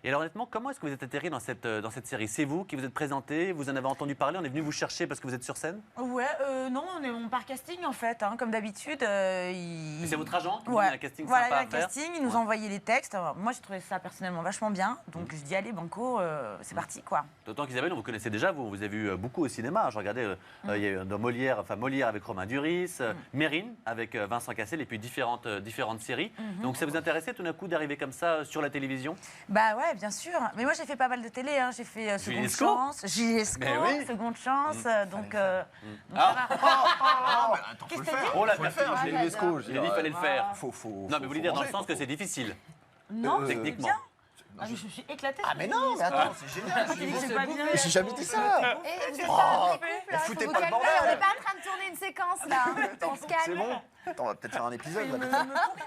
Et alors honnêtement, comment est-ce que vous êtes atterri dans cette série? C'est vous qui vous êtes présenté, vous en avez entendu parler, on est venu vous chercher parce que vous êtes sur scène? Ouais, non, on part casting en fait, hein, comme d'habitude. Et c'est votre agent qui vous Ouais. dit un casting Voilà, sympa il y a à un faire? casting, ils nous ont envoyé les textes. Alors, moi, j'ai trouvé ça personnellement vachement bien. Donc, je dis, allez, banco, c'est parti, quoi. D'autant qu'Isabelle, on vous connaissait déjà, vous avez vu beaucoup au cinéma. Je regardais, il y a eu dans Molière avec Romain Duris, Mérine avec Vincent Cassel et puis différentes séries. Donc ça vous intéressait tout d'un coup d'arriver comme ça sur la télévision? Bah ouais, bien sûr. Mais moi, j'ai fait pas mal de télé. Hein. J'ai fait Julie Seconde Lescaut. Chance, Julie Lescaut, Mais oui. Seconde Chance. Donc, ça Ah. va. Qu'est-ce que t'as dit? Oh là, Faut le faire, merci. Gilles Lescaut. Il a dit qu'il fallait le faire. Faut Non, mais vous voulez dire dans le sens que c'est difficile, Non, techniquement. bien. Ah, je me suis éclatée. Ah mais non, mais attends, c'est génial. C'est pas bien. J'ai jamais dit ça. Et vous êtes pas un vrai couple, là, faut foutez vous pas le calmer. bordel. On n'est pas en train de tourner une séquence là. On se calme. C'est bon. Attends, on va peut-être faire un épisode. là.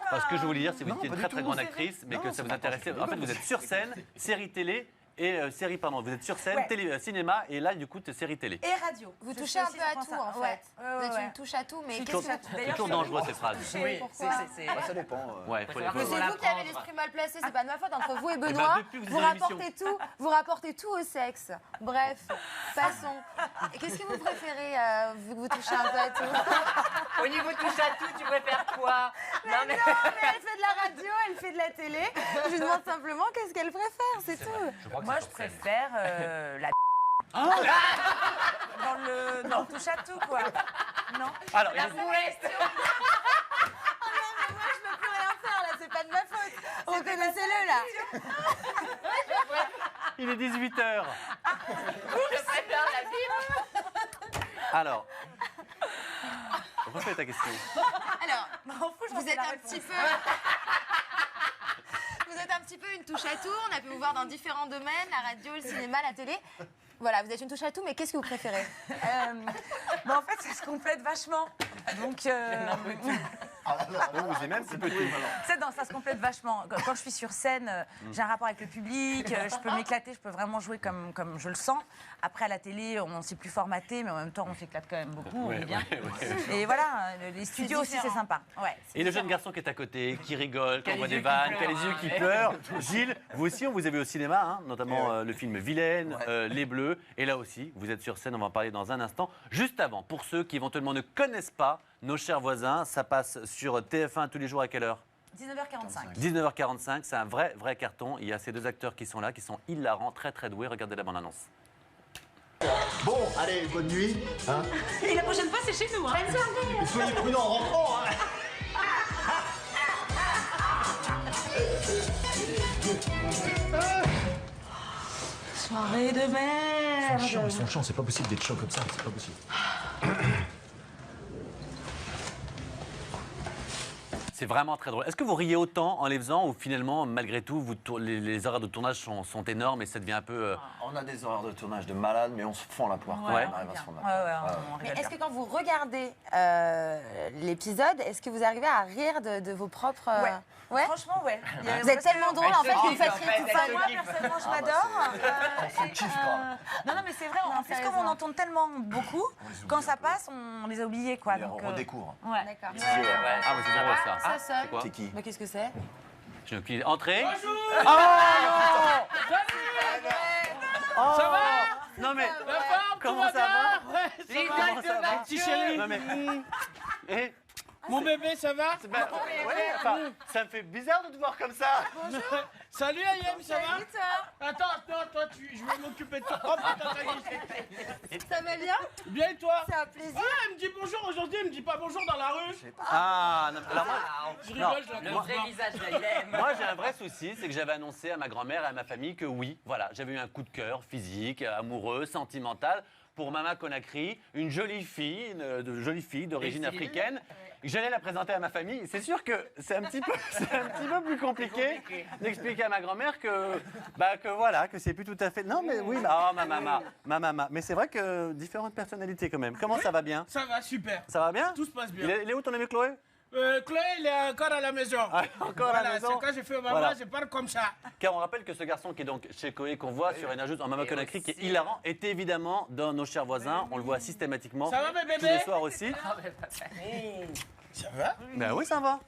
Parce que je voulais dire, c'est que vous Non, étiez une pas très du très tout. grande actrice, mais Non, que ça c'est vous pas intéressait. grave, En fait, vous êtes sur scène, série télé et série, pardon. Vous êtes sur scène, Ouais. télé, cinéma et là, du coup, série télé. Et radio. Vous Je touchez fais un aussi peu à souvent tout ça. en fait. Ouais. Vous êtes une touche à tout, mais Je qu'est-ce touche à que tout. C'est D'ailleurs, toujours dangereux ces phrases. Oui, pourquoi Ça dépend. Ouais, faut les Mais faut- c'est Faut vous qui avez l'apprendre. l'esprit mal placé, c'est pas de ma faute. Entre vous et ben, Benoît, depuis que vous vous êtes dans rapportez tout, vous rapportez tout au sexe. Bref, passons. Et qu'est-ce que vous préférez, vu que vous touchez un peu à tout? Au niveau touche à tout, tu préfères quoi? Mais non, mais elle fait de la radio, elle fait de la télé. Je lui demande simplement qu'est-ce qu'elle préfère, c'est tout. Moi, je préfère la dans le touche à tout, quoi. Non. Alors, La question. Oh non, mais moi, je peux plus rien faire, là, c'est pas de ma faute. Reconnaissez-le, là. il est 18h. Je préfère la vie. Alors, refais ta question. Alors, vous êtes un petit peu... Vous êtes un petit peu une touche à tout. On a pu vous voir dans différents domaines, la radio, le cinéma, la télé. Voilà, vous êtes une touche à tout, mais qu'est-ce que vous préférez? En fait, ça se complète vachement. Donc, Vous aimez un petit peu tout. ça se complète vachement. Quand je suis sur scène, j'ai un rapport avec le public, je peux m'éclater, je peux vraiment jouer comme je le sens. Après, à la télé, on s'est plus formaté, mais en même temps, on s'éclate quand même beaucoup, on est bien. Et voilà, les studios aussi, c'est sympa. Ouais, Et le jeune garçon qui est à côté, qui rigole, qui a envoie les des yeux qui vannes, qui a les pleurent, yeux qui ouais. pleurent. Gilles, vous aussi, on vous a vu au cinéma, hein, notamment le film Vilaine, Les Bleus. Et là aussi, vous êtes sur scène, on va en parler dans un instant. Juste avant, pour ceux qui éventuellement ne connaissent pas Nos chers voisins, ça passe sur TF1 tous les jours à quelle heure? 19h45. 19h45, c'est un vrai carton. Il y a ces deux acteurs qui sont là, qui sont hilarants, très doués. Regardez la bande-annonce. Bon, allez, bonne nuit. Hein. Et la prochaine fois, c'est chez nous. Hein. Soyez prudents en rentrant. Hein. Soirée de merde. Ils sont chiants, c'est pas possible d'être chaud comme ça, c'est pas possible. C'est vraiment très drôle. Est-ce que vous riez autant en les faisant ou finalement, malgré tout, les horaires de tournage sont énormes et ça devient un peu... On a des horaires de tournage de malade, mais on se fend la poire. Ouais. On arrive à se fondre la poire. Mais est-ce que quand vous regardez l'épisode, est-ce que vous arrivez à rire de vos propres... Ouais. Franchement, ouais. Vous êtes tellement drôle, en fait, que vous faites rire tout seul. Moi, personnellement, je m'adore. On kiffe, quoi. Non, mais c'est vrai. En plus, comme on en tourne tellement beaucoup, quand ça passe, on les a oubliés, quoi. On Donc, redécouvre. ouais. D'accord. Ah, mais c'est drôle ça. Ça sonne. C'est quoi? C'est qui? Mais qu'est-ce que c'est? Je suis entrée. Bonjour. Ça va? Non mais comment ça va? Comment ça va? Petit chéri. Non mais eh, Mon bébé, ça va? ben, ouais, enfin, ça me fait bizarre de te voir comme ça. Salut Ayem, ça va? Attends, toi, je vais m'occuper de toi. Oh putain, ça y est. Ça va bien? Bien et toi? C'est un plaisir. Ah, elle me dit bonjour aujourd'hui, elle me dit pas bonjour dans la rue. Ah non, alors moi, Je non, rigole, je la Le comprends vrai pas. visage d'Ayem. moi, j'ai un vrai souci, c'est que j'avais annoncé à ma grand-mère et à ma famille que oui, voilà, j'avais eu un coup de cœur physique, amoureux, sentimental pour Mama Conakry, une jolie fille d'origine africaine. J'allais la présenter à ma famille. C'est sûr que c'est un petit peu plus compliqué d'expliquer à ma grand-mère que voilà, que c'est plus tout à fait. Non, mais oui, ma maman. Mais c'est vrai que différentes personnalités quand même. Comment ça va bien? Ça va, super. Ça va bien? Tout se passe bien. Il est où ton ami Chloé? Chloé, il est encore à la maison. Ah, encore à la maison. C'est quand j'ai fait maman, Voilà. je parle comme ça. Car on rappelle que ce garçon qui est donc chez Chloé, qu'on voit sur Énergie en Mama Conakry, qui est hilarant, est évidemment dans Nos chers voisins. On le voit systématiquement. Ça va, mes bébés? Tous les soirs aussi. Ça va? Ben oui, ça va.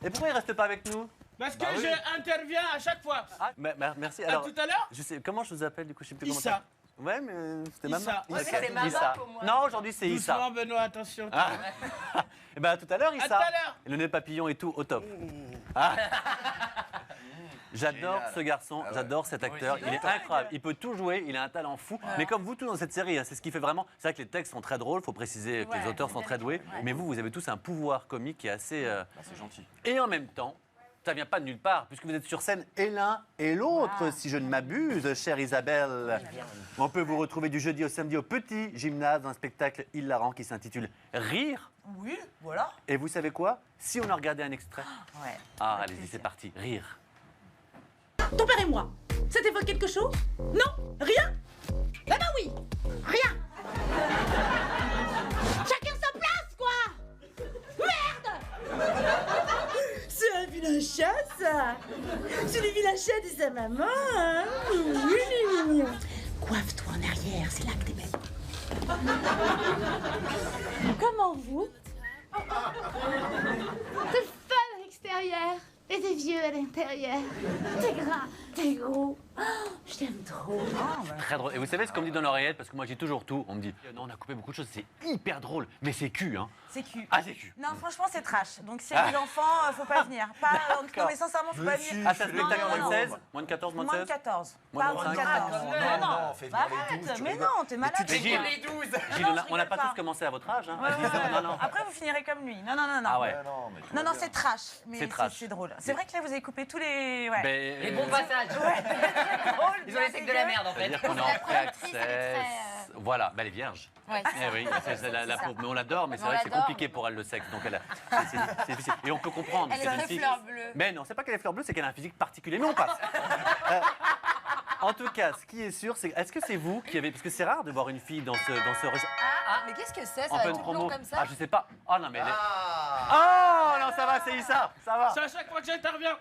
Et pourquoi il reste pas avec nous? Parce que Bah oui. j'interviens à chaque fois. Ah, merci. À Alors, tout à l'heure? je sais, comment je vous appelle du coup? Je sais plus comment Issa. ça. Ouais, mais c'était maman. Issa. Ouais, c'est maman pour moi. Non, aujourd'hui c'est Issa. Doucement, Benoît, attention. Ah. Et ben à tout à l'heure, Issa. À tout à l'heure. Et le nez papillon et tout au top. Ah. J'adore Génial. ce garçon, Ah ouais. j'adore cet acteur. Il est incroyable, il peut tout jouer, il a un talent fou. Mais comme vous tous dans cette série, hein, c'est ce qui fait vraiment. C'est vrai que les textes sont très drôles, il faut préciser que les auteurs sont très doués. Mais vous avez tous un pouvoir comique qui est assez. C'est gentil. Et en même temps, ça vient pas de nulle part, puisque vous êtes sur scène et l'un et l'autre, si je ne m'abuse, chère Isabelle. On peut vous retrouver du jeudi au samedi au Petit Gymnase dans un spectacle hilarant qui s'intitule Rire. Oui, voilà. Et vous savez quoi? Si on a regardé un extrait. Ouais. Ah, allez-y, c'est parti. Rire. Ton père et moi, Ça t'évoque quelque chose? Non? Rien? Eh ben oui! Rien! Chacun sa place, quoi! Merde! C'est un vilain chat, ça! C'est le vilain chat de sa maman, hein? Oui! Coiffe-toi en arrière, c'est là que t'es belle. Comment vous? T'es femme à l'extérieur et t'es vieux à l'intérieur. T'es gras, t'es gros. Oh, je t'aime trop. Très drôle. Et vous savez ce qu'on me dit dans l'oreillette? Parce que moi, j'ai toujours tout. On me dit, non, on a coupé beaucoup de choses, c'est hyper drôle. Mais c'est cul, hein. C'est cul. Ah, c'est cul. Non, franchement, c'est trash. Donc, s'il y a des enfants, faut pas venir. Pas, non, mais sincèrement, faut pas venir. Ah, ça se spectacle Non, moins non, de non. 16? Moins de 14, moins de Moins 16? de 14. Moins Pas de moins de 5? 14. Non, fais venir les Arrête, 12, tu mais rigoles. non, t'es malade. Mais Gilles, Gilles, on n'a pas tous commencé à votre âge, hein. Ouais, à 10 ans. ouais, Non, non. Après, vous finirez comme lui. Non, non, non, non. Ah ouais. Non, non, c'est trash. Mais C'est trash. c'est drôle. C'est vrai que là, vous avez coupé tous les. Ouais. Ben, Les bons passages. Drôle, Ils ont laissé que de la merde en fait. C'est-à-dire qu'on est en pré-access. Voilà, ben, elle est vierge. Ouais, Eh oui, c'est la pauvre. Mais on l'adore, mais c'est On vrai que c'est l'adore, compliqué pour elle le sexe. Donc c'est difficile. Et on peut comprendre. Elle est c'est une très fille- fleur bleue. Mais non, c'est pas qu'elle est fleur bleue, c'est qu'elle a un physique particulier. Mais on passe. En tout cas, ce qui est sûr, c'est est-ce que c'est vous qui avez. Parce que c'est rare de voir une fille dans ce registre. Ah, mais qu'est-ce que c'est? Ça En va pleine tout promo. blond comme ça? Ah, je sais pas. Oh non, mais elle est. Oh non, ça va, c'est Issa. Ça va. C'est à chaque fois que j'interviens.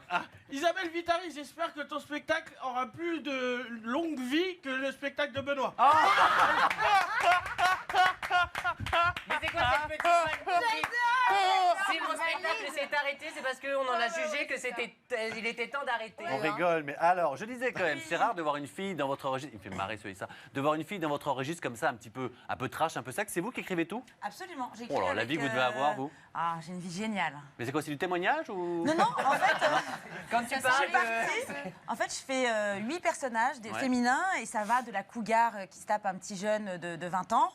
Isabelle Vitari, j'espère que ton spectacle aura plus de longue vie que le spectacle de Benoît. Mais c'est quoi cette petite vanne? Si mon spectacle s'est arrêté, c'est parce qu'on en a jugé que il était temps d'arrêter. On rigole, mais alors, je disais quand même, c'est rare de voir une fille dans votre registre. Il me fait marrer ce Issa. De voir une fille dans votre registre comme ça, un peu trash, un peu sexe. C'est vous qui écrivez tout? Absolument. Oh là, la vie que vous devez avoir, vous. Ah, j'ai une vie géniale. Mais c'est quoi, c'est du témoignage ou? Non, non, en fait. Quand tu Je suis parles. partie. En fait, je fais 8 personnages Ouais. féminins et ça va de la cougar qui se tape un petit jeune de 20 ans.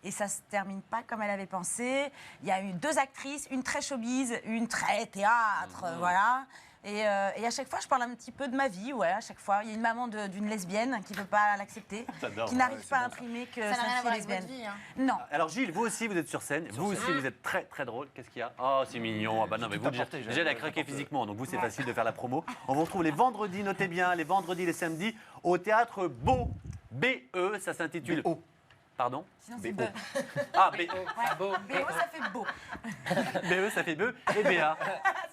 Et ça se termine pas comme elle avait pensé. Il y a eu 2 actrices, une très showbiz, une très théâtre, voilà. Et à chaque fois, je parle un petit peu de ma vie, ouais, à chaque fois. Il y a une maman d'une lesbienne qui ne peut pas l'accepter, J'adore. qui n'arrive pas à imprimer que Ça n'a sa rien à fille voir est avec votre lesbienne. vie. Hein. Non. Alors Gilles, vous aussi vous êtes sur scène, vous aussi vous êtes très très drôle. Qu'est-ce qu'il y a? Oh c'est mignon. Ah bah non mais vous déjà elle a craqué physiquement, donc vous c'est facile de faire la promo. On vous retrouve les vendredis, notez bien, les vendredis, les samedis au théâtre Beau. B-E, ça s'intitule. B-O. Pardon? Sinon, c'est B-O. beau. Ah B. Beau, ça fait beau. B-E ça fait beu et B-A.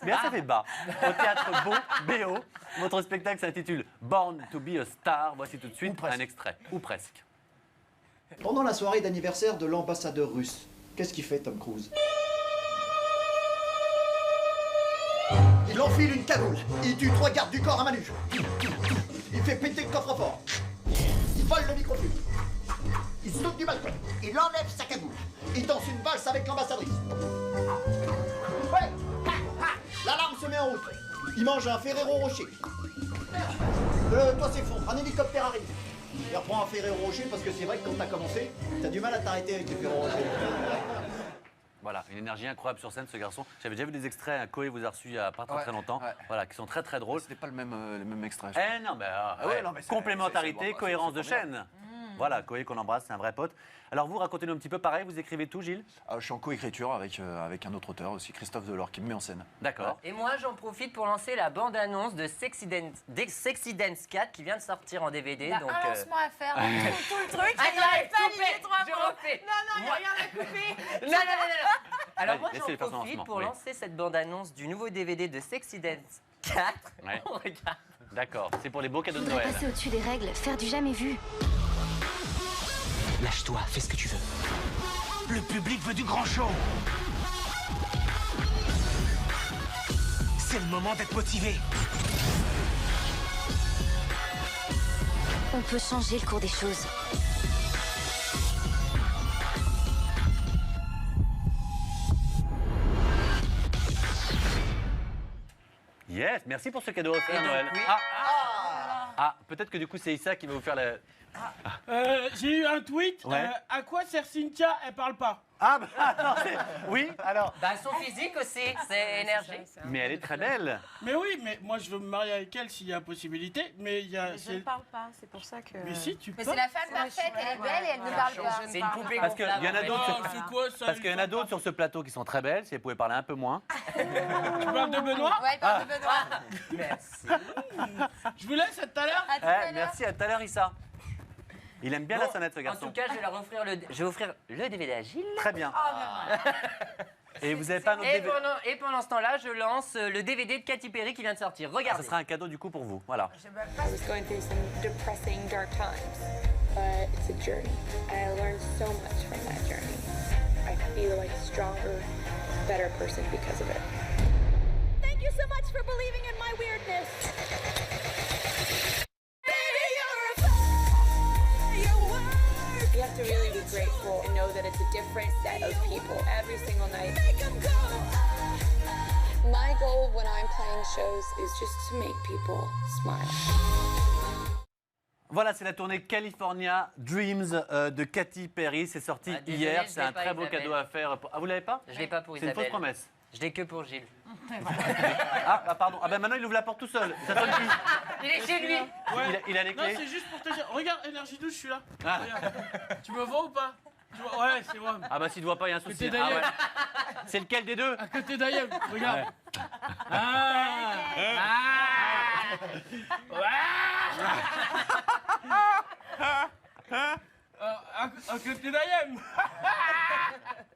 B-A ça fait bas. Au théâtre Beau, B-O. Votre spectacle s'intitule Born to be a Star. Voici tout de suite un extrait. Ou presque. Pendant la soirée d'anniversaire de l'ambassadeur russe, qu'est-ce qu'il fait Tom Cruise? Il enfile une cagoule, il tue 3 gardes du corps à main nue. Il fait péter le coffre-fort. Il vole le microfilm. Il saute du balcon. Il enlève sa cagoule. Il danse une valse avec l'ambassadrice. Ouais. L'alarme se met en route. Il mange un Ferrero Rocher. Le toit s'effondre, un hélicoptère arrive. Il reprend un Ferrero Rocher parce que c'est vrai que quand t'as commencé, t'as du mal à t'arrêter avec les Ferrero Rocher. Voilà, une énergie incroyable sur scène, ce garçon. J'avais déjà vu des extraits, un Coé vous a reçu il y a pas très, très longtemps, voilà, qui sont très très drôles. C'était pas le même extrait. Eh non, mais, non, mais c'est- complémentarité, c'est- cohérence de c'est trop chaîne. Voilà, Coé qu'on embrasse, c'est un vrai pote. Alors vous, racontez-nous un petit peu pareil, vous écrivez tout, Gilles? Je suis en coécriture avec un autre auteur aussi, Christophe Delors, qui me met en scène. D'accord. Et moi, j'en profite pour lancer la bande-annonce de Sexy Dance 4 qui vient de sortir en DVD. Il y a donc, un lancement à faire, tout le truc. Ah, il n'arrive pas à coupé, aligner 3 je mots. refais. Non, non, il n'y a rien à couper. Non. Alors Allez, moi, laissez les j'en personnes en profite lancement, pour oui. lancer cette bande-annonce du nouveau DVD de Sexy Dance 4. Ouais. On regarde. D'accord, c'est pour les beaux cadeaux de Faudrait Noël. passer au-dessus des règles, faire du jamais vu. Lâche-toi, fais ce que tu veux. Le public veut du grand show. C'est le moment d'être motivé. On peut changer le cours des choses. Yes, merci pour ce cadeau offert à donc, Noël. oui. Ah, peut-être que du coup c'est Issa qui va vous faire la... J'ai eu un tweet. Ouais. À quoi sert Cynthia? Elle parle pas. Ah bah attends, oui, alors... Bah, son physique aussi, c'est énergie. Mais elle est très belle. Mais oui, mais moi je veux me marier avec elle s'il y a possibilité. Mais il y a. Je ne parle pas, c'est pour ça que. Mais si, tu Mais parles. c'est la femme parfaite, elle est belle et elle ne parle pas. C'est une poupée Parce qu'il y en a gonflable, d'autres en fait. sur... c'est quoi ça? Parce qu'il y en a d'autres sur ce plateau qui sont très belles, si elles pouvaient parler un peu moins. Tu parles de Benoît? Ouais, il parle de Benoît. Merci. Je vous laisse, à tout à l'heure. Merci, à tout à l'heure, Issa. Il aime bien la sonnette, ce En garçon. tout cas, je vais offrir le DVD à Gilles. Très bien. Oh, Et vous n'avez pas un autre DVD? Et pendant ce temps-là, je lance le DVD de Katy Perry qui vient de sortir. Regardez. Ce sera un cadeau du coup pour vous. Voilà. I was going through some depressing, dark times, but it's a journey. I learned so much from that journey. I feel like a stronger, better person because of it. Thank you so much for believing in my weirdness. Baby, you're a firework. You have to really be grateful and know that it's a different set of people every single night. My goal when I'm playing shows is just to make people smile. Voilà, c'est la tournée California Dreams de Katy Perry. C'est sorti désolé, hier. je C'est l'ai un pas, très beau Isabelle. cadeau à faire. Ah, vous l'avez pas? Je l'ai pas pour C'est une Isabelle. fausse promesse. Je l'ai que pour Gilles. Pardon. Ah ben maintenant, il ouvre la porte tout seul. Ça sonne plus. Il est chez lui. Il a les Non, clés. c'est juste pour te dire. Regarde, Énergie 12, je suis là. Ah. Regarde. Tu me vois ou pas? Tu vois. Ouais, c'est moi. Ah bah s'il ne voit pas, il y a un souci. Côté d'Ayem. C'est lequel des deux? À côté d'Ayem, regarde. Ouais. À côté d'Ayem.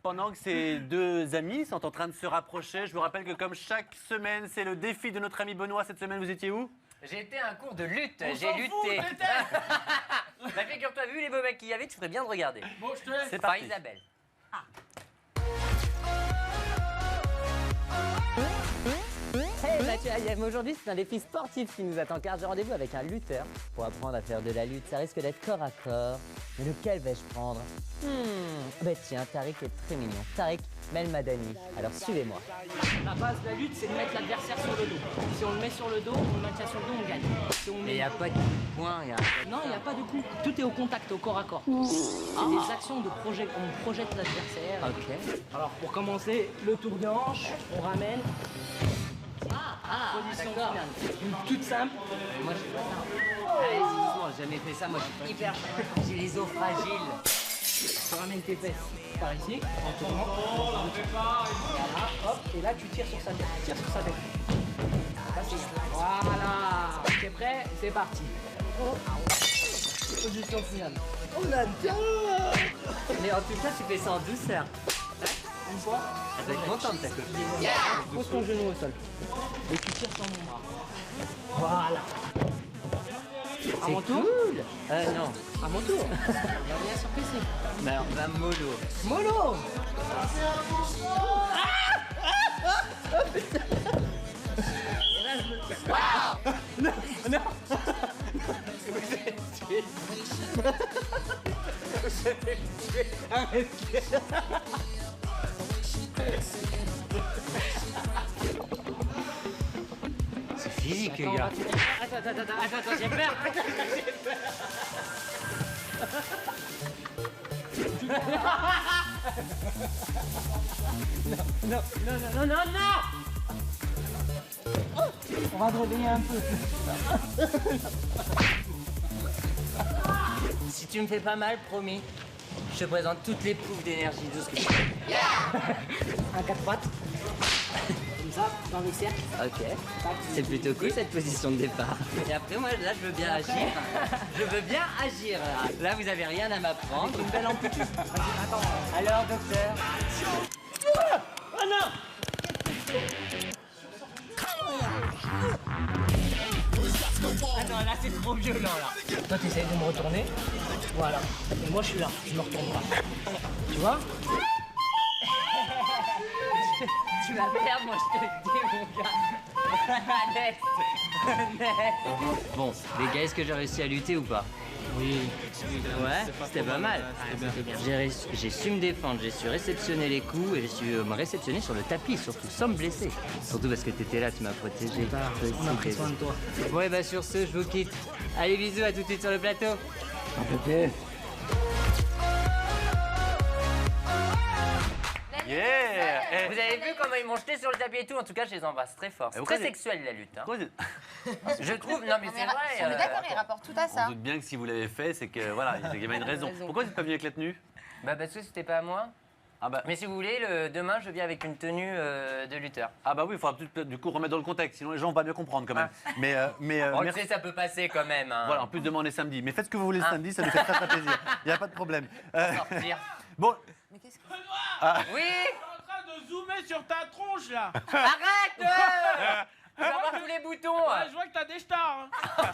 Pendant que ces deux amis sont en train de se rapprocher, je vous rappelle que comme chaque semaine, c'est le défi de notre ami Benoît. Cette semaine, vous étiez où? J'ai été à un cours de lutte. On J'ai s'en lutté. fout, t'étais. Bah, figure-toi, vu les beaux mecs qu'il y avait, tu ferais bien de regarder. Bon, je te laisse. C'est Par parti. Isabelle. Hey Mathieu Ayem, aujourd'hui c'est un défi sportif qui nous attend car j'ai rendez-vous avec un lutteur pour apprendre à faire de la lutte. Ça risque d'être corps à corps. Mais lequel vais-je prendre? Bah tiens, Tariq est très mignon. Tariq Melmadani. Alors suivez-moi. La base de la lutte, c'est de mettre l'adversaire sur le dos. Si on le met sur le dos, on le maintient sur le dos, on gagne. Si on Mais met... il n'y a pas de point. Non, il n'y a pas de coup. Tout est au contact, au corps à corps. C'est des actions de projet. On projette l'adversaire. Ok. Alors, pour commencer, le tour de hanche, on ramène. Position d'accord. finale. Une toute simple. Moi, je sais pas ça. Allez, doucement, j'ai jamais fait ça. Moi, je suis hyper. J'ai les os fragiles. Tu ramènes tes fesses par ici, en tournant. Voilà, hop, et là tu tires sur sa tête. Tire sur sa tête. Voilà. T'es prêt? C'est parti. Position finale. On adore. Mais en tout cas, tu fais ça en douceur. Une fois. Elle va être contente ta copine. Pose ton genou au sol. Et tu tires sur mon bras. Voilà. À mon tour? Cool. Non. À mon tour. On va bien surprisser. Mais alors, va mollo. Mollo. Non, non. C'est physique, les Attends, gars. attends, j'ai peur. Non, non. On va te réveiller un peu. Si tu me fais pas mal, promis, je te présente toutes les poufs d'énergie douce que tu fais. Un 4 pattes. Comme ça, dans les cercles. Ok. C'est plutôt cool cette position de départ. Et après, moi, là, je veux bien agir. Je veux bien agir. Là, vous avez rien à m'apprendre. Une belle amplitude. Attends. Alors, docteur? Oh non! Ah non, là c'est trop violent là. Toi t'essayes de me retourner. Voilà. Et moi je suis là, je me retourne pas. Tu vois? Tu vas perdre, moi, je te le dis, mon gars. Next. Bon, les gars, est-ce que j'ai réussi à lutter ou pas? Oui. Ouais, c'était pas mal. J'ai su me défendre, j'ai su réceptionner les coups et j'ai su me réceptionner sur le tapis, surtout sans me blesser. Surtout parce que t'étais là, tu m'as protégé. On a pris soin de toi. Ouais, bah sur ce, je vous quitte. Allez, bisous, à tout de suite sur le plateau. Ok. Yeah. Vous avez vu comment ils m'ont jeté sur le tapis et tout? En tout cas, je les embrasse très fort. C'est pourquoi très sexuel, la lutte. Hein. Pourquoi Je trouve. Non, mais c'est vrai. On est d'accord, il rapporte tout à On ça. doute bien que si vous l'avez fait, c'est que voilà, il y avait une raison. Pourquoi vous n'êtes pas venu avec la tenue? Bah, parce que c'était pas à moi. Ah bah. Mais si vous voulez, demain, je viens avec une tenue de lutteur. Ah bah oui, il faudra du coup remettre dans le contexte, sinon les gens vont pas bien comprendre quand même. Mais On le merci. sait, ça peut passer quand même. Hein. Voilà, en plus demain on est samedi. Mais faites ce que vous voulez samedi, ça nous fait très très plaisir. Il n'y a pas de problème. Sortir. Bon. Ah. Oui. T'es en train de zoomer sur ta tronche là. Arrête Tu vas voir tous les boutons. Ouais, je vois que t'as des stars. Hein.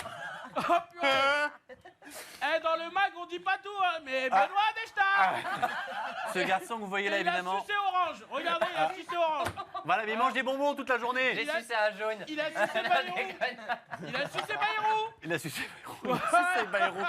Oh purée. Eh, dans le mag, on dit pas tout, hein, mais Benoît a des stars. Ce garçon que vous voyez là, Il a évidemment. sucé orange. Regardez, il a sucé orange. Voilà, mais il mange des bonbons toute la journée. J'ai sucé un jaune. Il a sucé Bayrou. Il a sucé Bayrou. Il a sucé Bayrou. Sucé Bayrou.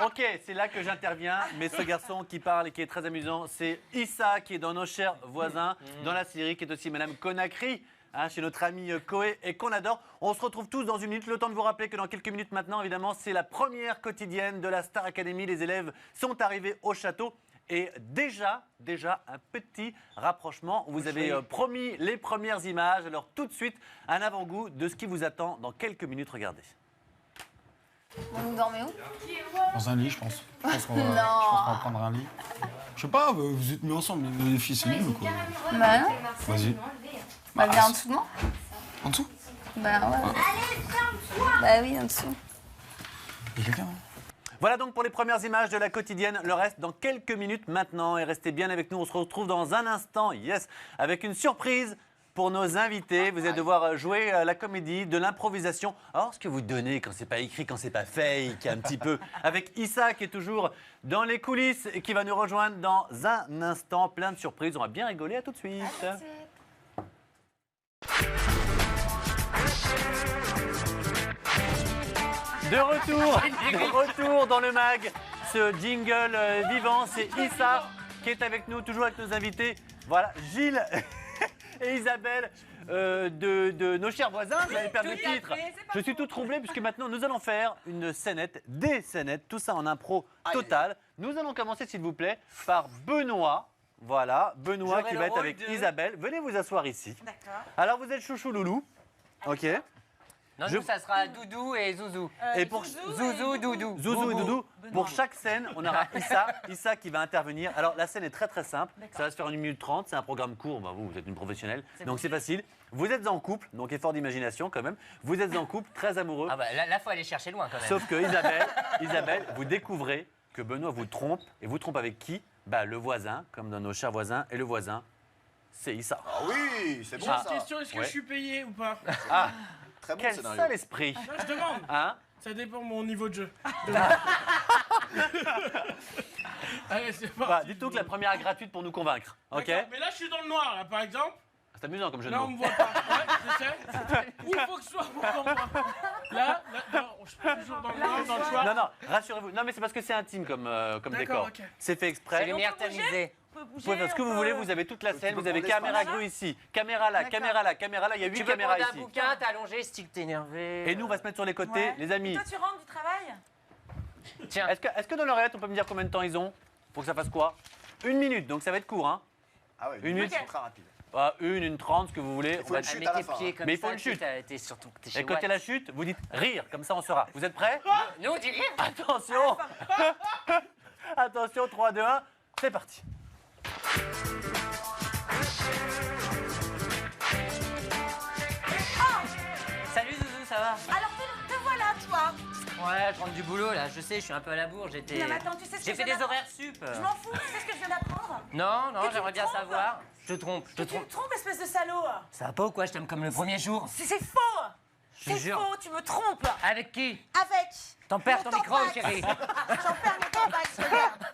Ok, c'est là que j'interviens. Mais ce garçon qui parle et qui est très amusant, c'est Issa, qui est dans Nos chers voisins, dans la série, qui est aussi Madame Conakry. Hein, chez notre ami Koé et qu'on adore. On se retrouve tous dans une minute. Le temps de vous rappeler que dans quelques minutes maintenant, évidemment, c'est la première quotidienne de la Star Academy. Les élèves sont arrivés au château. Et déjà un petit rapprochement. Vous avez promis les premières images. Alors tout de suite, un avant-goût de ce qui vous attend dans quelques minutes. Regardez. Vous dormez où? Dans un lit, je pense. Je pense qu'on Non. va prendre un lit. Je sais pas, vous êtes mis ensemble, les filles, c'est nul ou quoi? Bah non. Vas-y. Bah viens en dessous de moi. En dessous? Bah ouais. Bah oui, en dessous. Il y a quelqu'un, Voilà donc pour les premières images de la quotidienne. Le reste dans quelques minutes maintenant. Et restez bien avec nous. On se retrouve dans un instant, yes, avec une surprise pour nos invités. Vous allez devoir jouer la comédie, de l'improvisation. Alors, ce que vous donnez quand c'est pas écrit, quand c'est pas fake, un petit peu. Avec Issa qui est toujours dans les coulisses et qui va nous rejoindre dans un instant. Plein de surprises. On va bien rigoler. À tout de suite. De retour dans le mag, ce jingle vivant, c'est Issa qui est avec nous, toujours avec nos invités. Voilà, Gilles et Isabelle de Nos chers voisins, vous allez perdre le titre. Je suis tout troublé puisque maintenant nous allons faire une scénette, des scénettes, tout ça en impro total. Nous allons commencer s'il vous plaît par Benoît. Voilà, Benoît J'aurai qui le va être rôle avec de- Isabelle. Venez vous asseoir ici. D'accord. Alors vous êtes chouchou loulou. Ok. Non, nous, ça sera Doudou et Zouzou. Et pour Zouzou, Doudou. Zouzou et Doudou. Pour chaque scène, on aura Issa qui va intervenir. Alors la scène est très très simple. Ça va se faire en 1 minute 30. C'est un programme court. Bah, vous êtes une professionnelle. Donc c'est facile. Vous êtes en couple, donc effort d'imagination quand même. Vous êtes en couple, très amoureux. Ah bah là, faut aller chercher loin quand même. Sauf que Isabelle, vous découvrez que Benoît vous trompe. Et vous trompe avec qui? Bah le voisin, comme dans Nos chers voisins. Et le voisin, c'est Issa. Ah oui, c'est bon J'ai ça. une question, est-ce que Ouais. je suis payé ou pas? Ah, Très bon quel scénario. sale esprit. Non, je demande. Hein? Ça dépend de mon niveau de jeu. Allez, c'est Bah, parti. dites-nous que la première est gratuite pour nous convaincre. Ok? D'accord, mais là, je suis dans le noir, là, par exemple. C'est amusant comme jeu de Là, mots. on me voit pas. Ouais, je sais. Où il faut que je sois pour qu'on me voit. Là, non, je suis toujours dans le noir, dans le choix. Non, rassurez-vous. Non, mais c'est parce que c'est intime comme décor. ok. C'est fait exprès. C'est lumière tamisée. Vous pouvez faire ce que vous voulez, vous avez toute la scène, peux vous avez prendre caméra l'espace. grue ici, caméra là, caméra là, caméra là, il y a 8 Tu peux caméras prendre un ici. bouquin, t'es allongé, stick, t'es énervé. Et nous, on va se mettre sur les côtés, Ouais. les amis. Et toi, tu rentres du travail? Tiens, Est-ce que dans l'oreillette, on peut me dire combien de temps ils ont pour que ça fasse quoi? 1 minute, donc ça va être court, hein? Ah ouais, Une minute. c'est très rapide. Ah, 1, 30, ce que vous voulez. Il faut On va- une chute mets à la tes fin, pieds hein. comme Mais il faut ça, une chute. T'es sur ton t'es chez Et quand il y a Watt. la chute, vous dites rire, comme ça on saura. Vous êtes prêts? Nous, on dit rire. Attention Attention, 3, 2, 1, c'est parti. Salut Zouzou, ça va? Alors, te voilà, toi. Ouais, je rentre du boulot là, je sais, je suis un peu à la bourre, j'étais... Non, mais attends, tu sais ce que J'ai je fait viens des d'apprendre horaires sup. Je m'en fous, tu sais ce que je viens d'apprendre? Non, Que tu j'aimerais me bien trompes. savoir. Je te trompe, je Que te tu me trompe. trompes, espèce de salaud. Ça va pas ou quoi? Je t'aime comme le premier jour. C'est faux. Je te C'est jure. faux, tu me trompes. Avec qui? Avec. T'en perds mon ton micro, tampax. chérie. J'en perds mon tampax, regarde.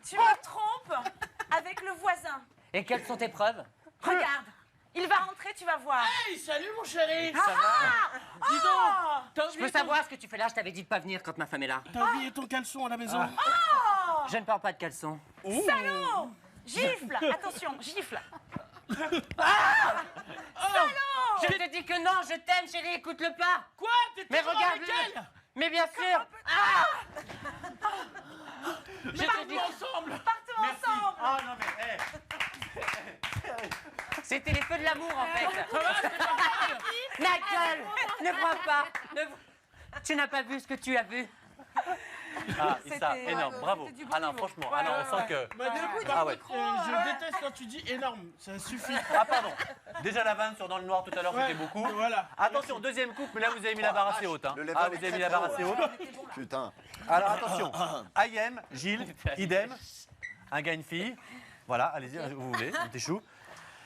Tu me trompes avec le voisin. Et quelles sont tes preuves? Regarde. Il va rentrer, tu vas voir. Hey, salut mon chéri. Ça va? Dis donc, t'as Je oublié peux savoir ce que tu fais là? Je t'avais dit de pas venir quand ma femme est là. T'as oublié ton caleçon à la maison. Oh Je ne parle pas de caleçon. Salaud. Gifle. Attention, gifle. Salaud. Je te dis que non, je t'aime, chérie, écoute-le pas. Quoi? T'es Mais toujours regarde-le. avec elle? Mais bien sûr. Je te dis. Ensemble. Partons ensemble. Ah non mais, C'était les feux de l'amour en fait. Ça va, c'est pas grave. Ma gueule. Ne crois pas. Tu n'as pas vu ce que tu as vu. Ah, Issa, C'était- énorme, bravo. c'était du bon Ah non, niveau. franchement, Ouais, ah non, on ouais, sent ouais. que. Bah, du coup, Ah ouais. je déteste quand tu dis énorme, ça suffit. Ah pardon, déjà la vanne sur dans le noir tout à l'heure, Ouais, c'était beaucoup. voilà. Attention, deuxième coupe, mais là vous avez mis la barre assez haute. Hein. Le level Ah, vous est avez très, mis la très barre haut. assez haute. Putain. Alors attention, Ayem, Gilles, idem, un gars, une fille. Voilà, allez-y, vous voulez, un petit chou.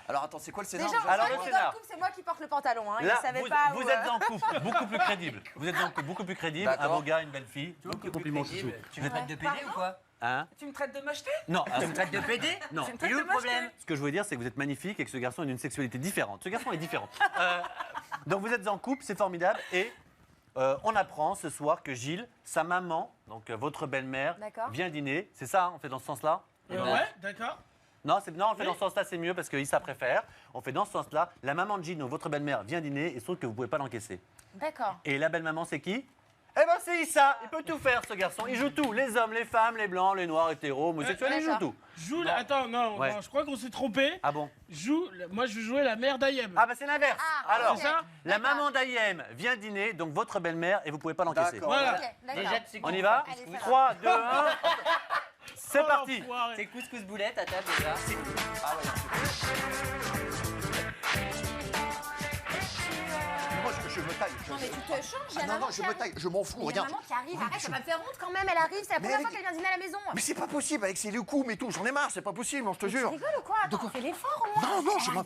Alors attends, c'est quoi le scénar Déjà, on Alors, sait le que scénar. dans le couple, c'est moi qui porte le pantalon. Hein. Là, Il savait vous, pas vous où, êtes en couple beaucoup plus crédible. Vous êtes en couple beaucoup plus crédible. Un D'accord. beau gars, une belle fille. Compliment chouchou. Tu me traites de pédé ou quoi? Hein? Tu me traites de mocheté? Non, Tu me traites de pédé? non. Tu me traites Il est où de le problème? mocheté? Ce que je veux dire, c'est que vous êtes magnifique et que ce garçon a une sexualité différente. Ce garçon est différent. Donc vous êtes en couple, c'est formidable. Et on apprend ce soir que Gilles, sa maman, donc votre belle-mère, D'accord. vient dîner. C'est ça, hein, on fait dans ce sens-là? Ouais, d'accord. Non, on fait dans ce sens-là, c'est mieux parce que Issa préfère. On fait dans ce sens-là. La maman de Gilles, donc votre belle-mère, vient dîner et il se trouve que vous ne pouvez pas l'encaisser. D'accord. Et la belle-maman, c'est qui? Eh ben c'est Issa, il peut tout faire ce garçon, il joue tout, les hommes, les femmes, les blancs, les noirs, hétéros, homosexuels, il joue D'accord. tout. Joue. Attends, non, Ouais. non, je crois qu'on s'est trompé. Ah bon? Moi, je vais jouer la mère d'Ayem. Ah bah c'est l'inverse. Ah, Alors, ok. la maman d'Ayem vient dîner, donc votre belle-mère, et vous pouvez pas l'encaisser. D'accord. Voilà. Ok, d'accord. Déjà, tu sais On y va? Allez, ça va. 3, 2, 1, c'est Oh, parti. l'enfoiré. C'est couscous boulette à table déjà. Moi, je me taille. Non, mais tu te changes, il y a Ah, non, maman non, qui je me arrive. taille, je m'en fous, Il y a regarde. maman qui arrive. Oui, Arrête, je- ça va me faire honte quand même. Elle arrive, c'est la Mais première elle- fois qu'elle vient dîner à la maison. Mais c'est pas possible avec ses loukoums et tout, j'en ai marre, c'est pas possible, non, je te Tu jure. rigoles ou quoi? Attends, fais l'effort au moins. Non, non, je me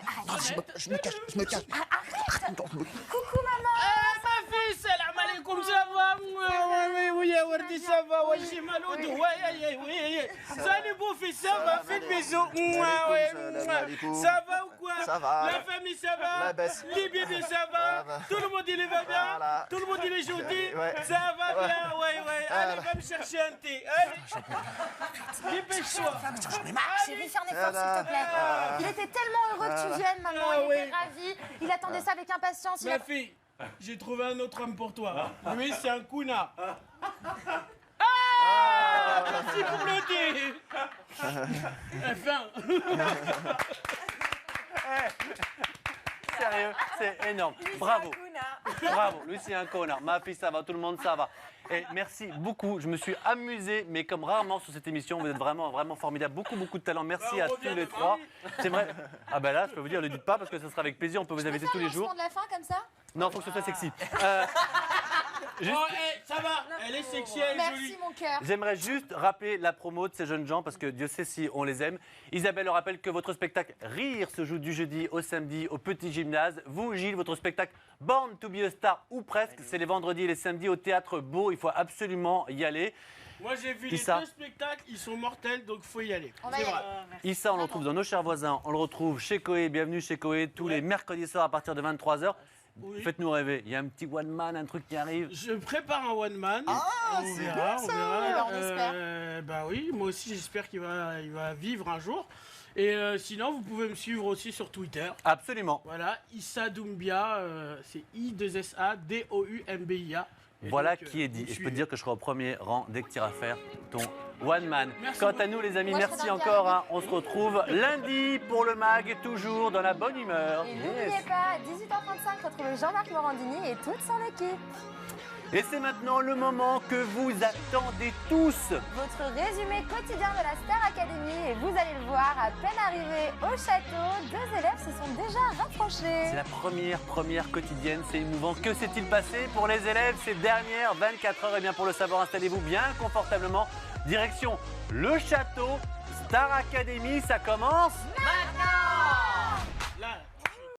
cache, je me cache. Arrête. Coucou maman. Ma fille, salam alaikum, ça va? Oui, Wardi, ça va? Ouais, j'ai mal au dos. Ouais. Salut, beau fils, ça va? Fais le bisou. Ça va ou quoi? Ça va. La famille, ça va? La baisse. Les bébés, ça Ça va? va. Tout le monde, il va bien? Voilà. Tout le monde, il est gentil? Ouais. Ça va bien? Ouais. Allez, Voilà. va me chercher un thé. Allez. Dépêche-toi. Chérie, fais un effort, s'il te plaît. Il était tellement heureux que tu viennes, maman. Ah Il oui. était ravi. Il attendait ça avec impatience. Il Ma a- fille, j'ai trouvé un autre homme pour toi. Lui, c'est un kuna. Merci pour le thé. Enfin. Sérieux, c'est énorme. Bravo. Bravo, lui c'est un connard. Ma fille, ça va, tout le monde, ça va. Et merci beaucoup. Je me suis amusé, mais comme rarement sur cette émission. Vous êtes vraiment formidable. Beaucoup de talent. Merci Bah, à on tous revient les demain. trois. C'est vrai. Ah ben là, je peux vous dire, ne le dites pas parce que ce sera avec plaisir. On peut vous Je peux inviter faire tous le les jours. lancement de la fin comme ça? Non, faut que ce soit sexy. Juste- Oh, ça va. Elle est sexy, elle est Merci jolie. mon cœur. J'aimerais juste rappeler la promo de ces jeunes gens parce que Dieu sait si on les aime. Isabelle leur rappelle que votre spectacle Rire se joue du jeudi au samedi au Petit Gymnase. Vous, Gilles, votre spectacle Born to be a Star ou presque, c'est les vendredis et les samedis au Théâtre Beau. Il faut absolument y aller. Moi, j'ai vu les Issa. deux spectacles, ils sont mortels, donc faut y aller. On va C'est y vrai. aller. Issa, on le retrouve dans Nos Chers Voisins. On le retrouve chez Coé. Bienvenue chez Coé tous les mercredis soirs à partir de 23h. Oui. Faites-nous rêver. Il y a un petit one man, un truc qui arrive. Je prépare un one man. Ah, on c'est verra, bien on ça. verra. On espère. Bah oui, moi aussi j'espère qu'il va vivre un jour. Et sinon, vous pouvez me suivre aussi sur Twitter. Absolument. Voilà, Issa Doumbia, c'est I2SADOUMBIA. Et Voilà donc, qui est dit. vous Et je peux suivez. te dire que je serai au premier rang dès que tu iras faire ton one man. Merci Quant beaucoup. à nous, les amis, Moi, je merci serai dans le encore. carré. Hein. On se retrouve lundi pour le mag, toujours dans la bonne humeur. Et n'oubliez pas, à 18h35, retrouvez Jean-Marc Morandini et toute son équipe. Et c'est maintenant le moment que vous attendez tous. Votre résumé quotidien de la Star Academy et vous allez le voir, à peine arrivés au château, 2 élèves se sont déjà rapprochés. C'est la première quotidienne, c'est émouvant. Que s'est-il passé pour les élèves ces dernières 24 heures? Et bien pour le savoir, installez-vous bien confortablement. Direction le château, Star Academy, ça commence